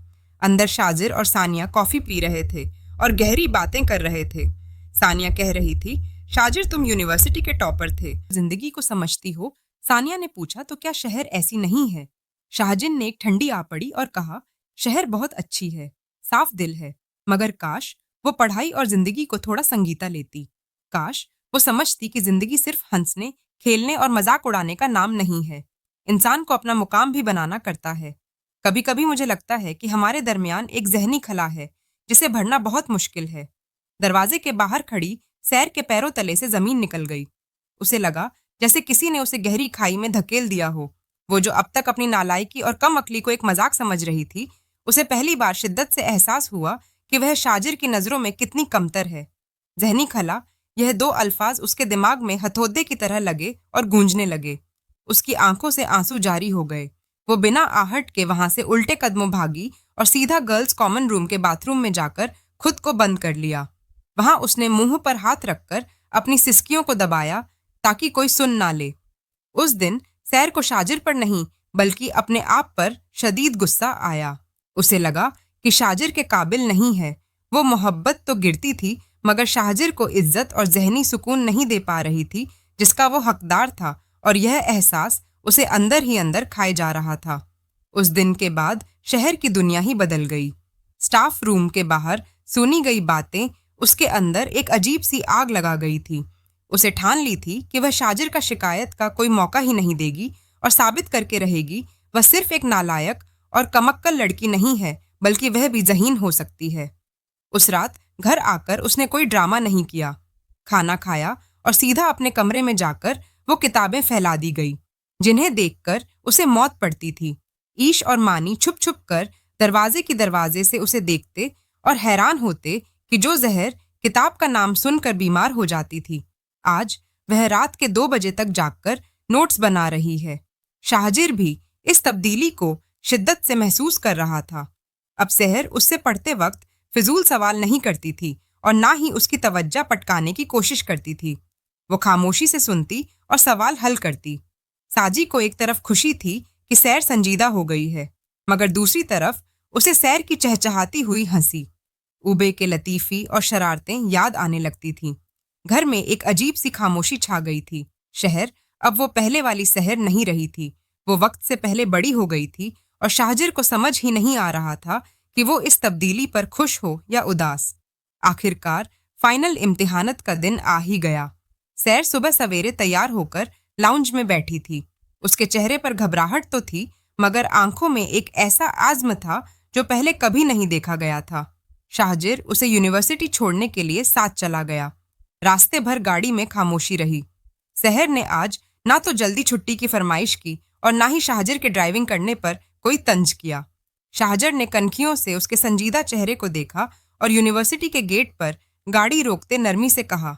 अंदर शाजिर और सानिया कॉफ़ी पी रहे थे और गहरी बातें कर रहे थे। सानिया कह रही थी, शाजिर तुम यूनिवर्सिटी के टॉपर थे, जिंदगी को समझती हो। सानिया ने पूछा, तो क्या शहर ऐसी नहीं है? शाहजिन ने एक ठंडी आ पड़ी और कहा, शहर बहुत अच्छी है, साफ दिल है, मगर काश वो पढ़ाई और जिंदगी को थोड़ा संगीता लेती। काश वो समझती कि जिंदगी सिर्फ हंसने, खेलने और मजाक उड़ाने का नाम नहीं है। इंसान को अपना मुकाम भी बनाना करता है। कभी कभी मुझे लगता है कि हमारे दरमियान एक जहनी खला है जिसे भरना बहुत मुश्किल है। दरवाजे के बाहर खड़ी सैर के पैरों तले से जमीन निकल गई। उसे लगा जैसे किसी ने उसे गहरी खाई में धकेल दिया हो। वो जो अब तक अपनी नालायकी और कम अक्ली को एक मजाक समझ रही थी, उसे पहली बार शिद्दत से एहसास हुआ कि वह शाजिर की नजरों में कितनी कमतर है। जहनी खला, यह 2 अल्फाज उसके दिमाग में हथौदे की तरह लगे और गूंजने लगे। उसकी आंखों से आंसू जारी हो गए। वो बिना आहट के वहां से उल्टे कदमों भागी और सीधा गर्ल्स कॉमन रूम के बाथरूम में जाकर खुद को बंद कर लिया। वहां उसने मुंह पर हाथ रखकर अपनी सिसकियों को दबाया ताकि कोई सुन ना ले। उस दिन सैर को शाजिर पर नहीं बल्कि अपने आप पर शदीद गुस्सा आया। उसे लगा कि शाजिर के काबिल नहीं है। वो मोहब्बत तो गिरती थी, मगर शाजिर को इज्जत और जहनी सुकून नहीं दे पा रही थी जिसका वो हकदार था, और यह एहसास उसे अंदर ही अंदर खाए जा रहा था। उस दिन के बाद शहर की दुनिया ही बदल गई। स्टाफ रूम के बाहर सुनी गई बातें उसके अंदर एक अजीब सी आग लगा गई थी। उसे ठान ली थी कि वह शाजिर का शिकायत का कोई मौका ही नहीं देगी और साबित करके रहेगी वह सिर्फ एक नालायक और कमक्कल लड़की नहीं है, बल्कि वह भी ज़हीन हो सकती है। उस रात घर आकर उसने कोई ड्रामा नहीं किया। खाना खाया और सीधा अपने कमरे में जाकर वो किताबें फैला दी गई जिन्हें देखकर उसे मौत पड़ती थी। ईश और मानी छुप छुप कर दरवाजे से उसे देखते और हैरान होते कि जो जहर किताब का नाम सुनकर बीमार हो जाती थी, आज वह रात के 2 बजे तक जागकर नोट्स बना रही है। शाहजिर भी इस तब्दीली को शिद्दत से महसूस कर रहा था। अब सहर उससे पढ़ते वक्त फिजूल सवाल नहीं करती थी और ना ही उसकी तवज्जो पटकाने की कोशिश करती थी। वो खामोशी से सुनती और सवाल हल करती। साजी को एक तरफ खुशी थी कि सैर संजीदा हो गई है, मगर दूसरी तरफ उसे सैर की चहचहाती हुई हंसी, उबे के लतीफ़ी और शरारतें याद आने लगती थीं। घर में एक अजीब सी खामोशी छा गई थी। शहर अब वो पहले वाली शहर नहीं रही थी। वो वक्त से पहले बड़ी हो गई थी और शाहजिर को समझ ही नहीं आ रहा था कि वो इस तब्दीली पर खुश हो या उदास। आखिरकार फाइनल इम्तिहानत का दिन आ ही गया। सैर सुबह सवेरे तैयार होकर लाउंज में बैठी थी। उसके चेहरे पर घबराहट तो थी, मगर आंखों में एक ऐसा आज़्म था जो पहले कभी नहीं देखा गया था। शाहजिर उसे यूनिवर्सिटी छोड़ने के लिए साथ चला गया। रास्ते भर गाड़ी में खामोशी रही। सहर ने आज ना तो जल्दी छुट्टी की फरमाइश की और ना ही शाहजिर के ड्राइविंग करने पर कोई तंज किया। शाहजिर ने कनखियों से उसके संजीदा चेहरे को देखा और यूनिवर्सिटी के गेट पर गाड़ी रोकते नरमी से कहा,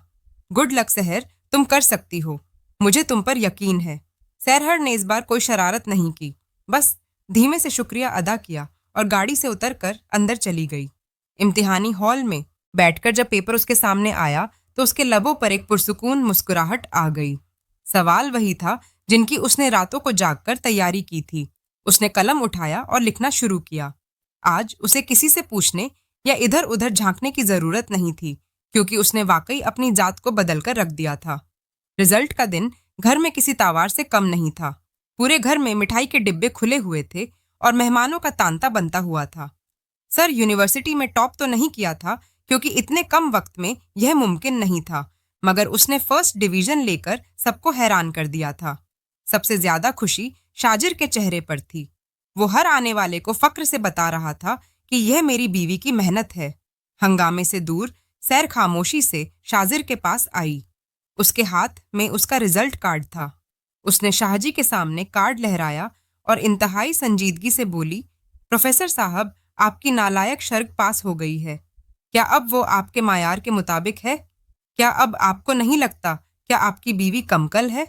गुड लक सहर, तुम कर सकती हो, मुझे तुम पर यकीन है। सहर ने इस बार कोई शरारत नहीं की, बस धीमे से शुक्रिया अदा किया और गाड़ी से उतरकर अंदर चली गई। इम्तिहानी हॉल में बैठकर जब पेपर उसके सामने आया तो उसके लबों पर एक पुरसुकून मुस्कुराहट आ गई। सवाल वही था जिनकी उसने रातों को जागकर तैयारी की थी। उसने कलम उठाया और लिखना शुरू किया। आज उसे किसी से पूछने या इधर उधर झांकने की जरूरत नहीं थी, क्योंकि उसने वाकई अपनी जात को बदलकर रख दिया था। रिजल्ट का दिन घर में किसी तावार से कम नहीं था। पूरे घर में मिठाई के डिब्बे खुले हुए थे और मेहमानों का तांता बनता हुआ था। सर यूनिवर्सिटी में टॉप तो नहीं किया था, क्योंकि इतने कम वक्त में यह मुमकिन नहीं था, मगर उसने फर्स्ट डिवीजन लेकर सबको हैरान कर दिया था। सबसे ज्यादा खुशी शाजिर के चेहरे पर थी। वो हर आने वाले को फक्र से बता रहा था कि यह मेरी बीवी की मेहनत है। हंगामे से दूर सैर खामोशी से शाजिर के पास आई। उसके हाथ में उसका रिजल्ट कार्ड था। उसने शाहजी के सामने कार्ड लहराया और इंतहाई संजीदगी से बोली, प्रोफेसर साहब, आपकी नालायक शर्त पास हो गई है। क्या अब वो आपके मायार के मुताबिक है? क्या अब आपको नहीं लगता क्या आपकी बीवी कमकल है?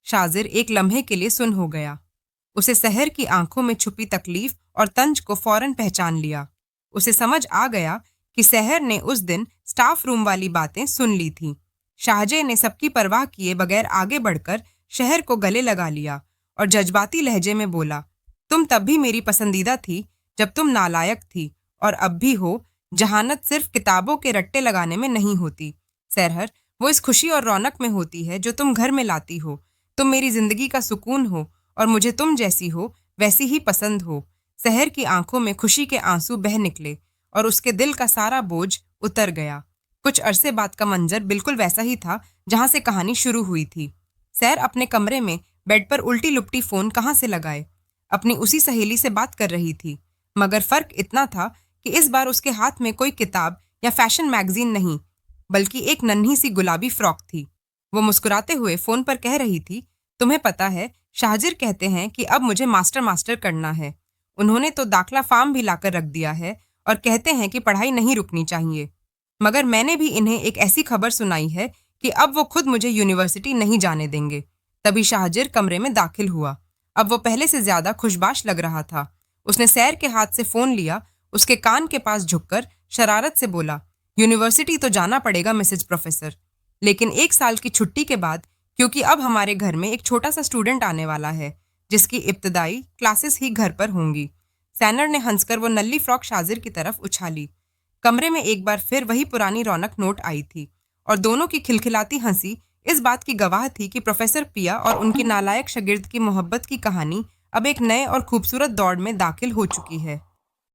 शाजिर एक लम्हे के लिए सुन हो गया। उसे सहर की आंखों में छुपी तकलीफ और तंज को फौरन पहचान लिया। उसे समझ आ गया कि सहर ने उस दिन स्टाफ रूम वाली बातें सुन ली थी। शाहजे ने सबकी परवाह किए बगैर आगे बढ़कर शहर को गले लगा लिया और जज्बाती लहजे में बोला, तुम तब भी मेरी पसंदीदा थी जब तुम नालायक थी, और अब भी हो। जहानत सिर्फ किताबों के रट्टे लगाने में नहीं होती सहर, वो इस खुशी और रौनक में होती है जो तुम घर में लाती हो। तुम मेरी जिंदगी का सुकून हो और मुझे तुम जैसी हो वैसी ही पसंद हो। सहर की आंखों में खुशी के आंसू बह निकले और उसके दिल का सारा बोझ उतर गया। कुछ अरसे बाद का मंजर बिल्कुल वैसा ही था जहां से कहानी शुरू हुई थी। सैर अपने कमरे में बेड पर उल्टी लुपटी फोन कहां से लगाए अपनी उसी सहेली से बात कर रही थी, मगर फर्क इतना था कि इस बार उसके हाथ में कोई किताब या फैशन मैगजीन नहीं, बल्कि एक नन्ही सी गुलाबी फ्रॉक थी। वो मुस्कुराते हुए फोन पर कह रही थी, तुम्हें पता है, शाहजिर कहते हैं कि अब मुझे मास्टर करना है। उन्होंने तो दाखला फार्म भी लाकर रख दिया है और कहते हैं कि पढ़ाई नहीं रुकनी चाहिए। मगर मैंने भी इन्हें एक ऐसी खबर सुनाई है कि अब वो खुद मुझे यूनिवर्सिटी नहीं जाने देंगे। तभी शाहजिर कमरे में दाखिल हुआ। अब वो पहले से ज्यादा खुशबाश लग रहा था। उसने सैर के हाथ से फोन लिया, उसके कान के पास झुककर शरारत से बोला, यूनिवर्सिटी तो जाना पड़ेगा मिसेज प्रोफेसर, लेकिन 1 साल की छुट्टी के बाद, क्योंकि अब हमारे घर में एक छोटा सा स्टूडेंट आने वाला है जिसकी इब्तदाई क्लासेस ही घर पर होंगी। सैनर ने हंसकर वो नल्ली फ्रॉक शाजिर की तरफ उछाली। कमरे में एक बार फिर वही पुरानी रौनक नोट आई थी और दोनों की खिलखिलाती हंसी इस बात की गवाह थी कि प्रोफेसर पिया और उनकी नालायक शागिर्द की मोहब्बत की कहानी अब एक नए और खूबसूरत दौर में दाखिल हो चुकी है।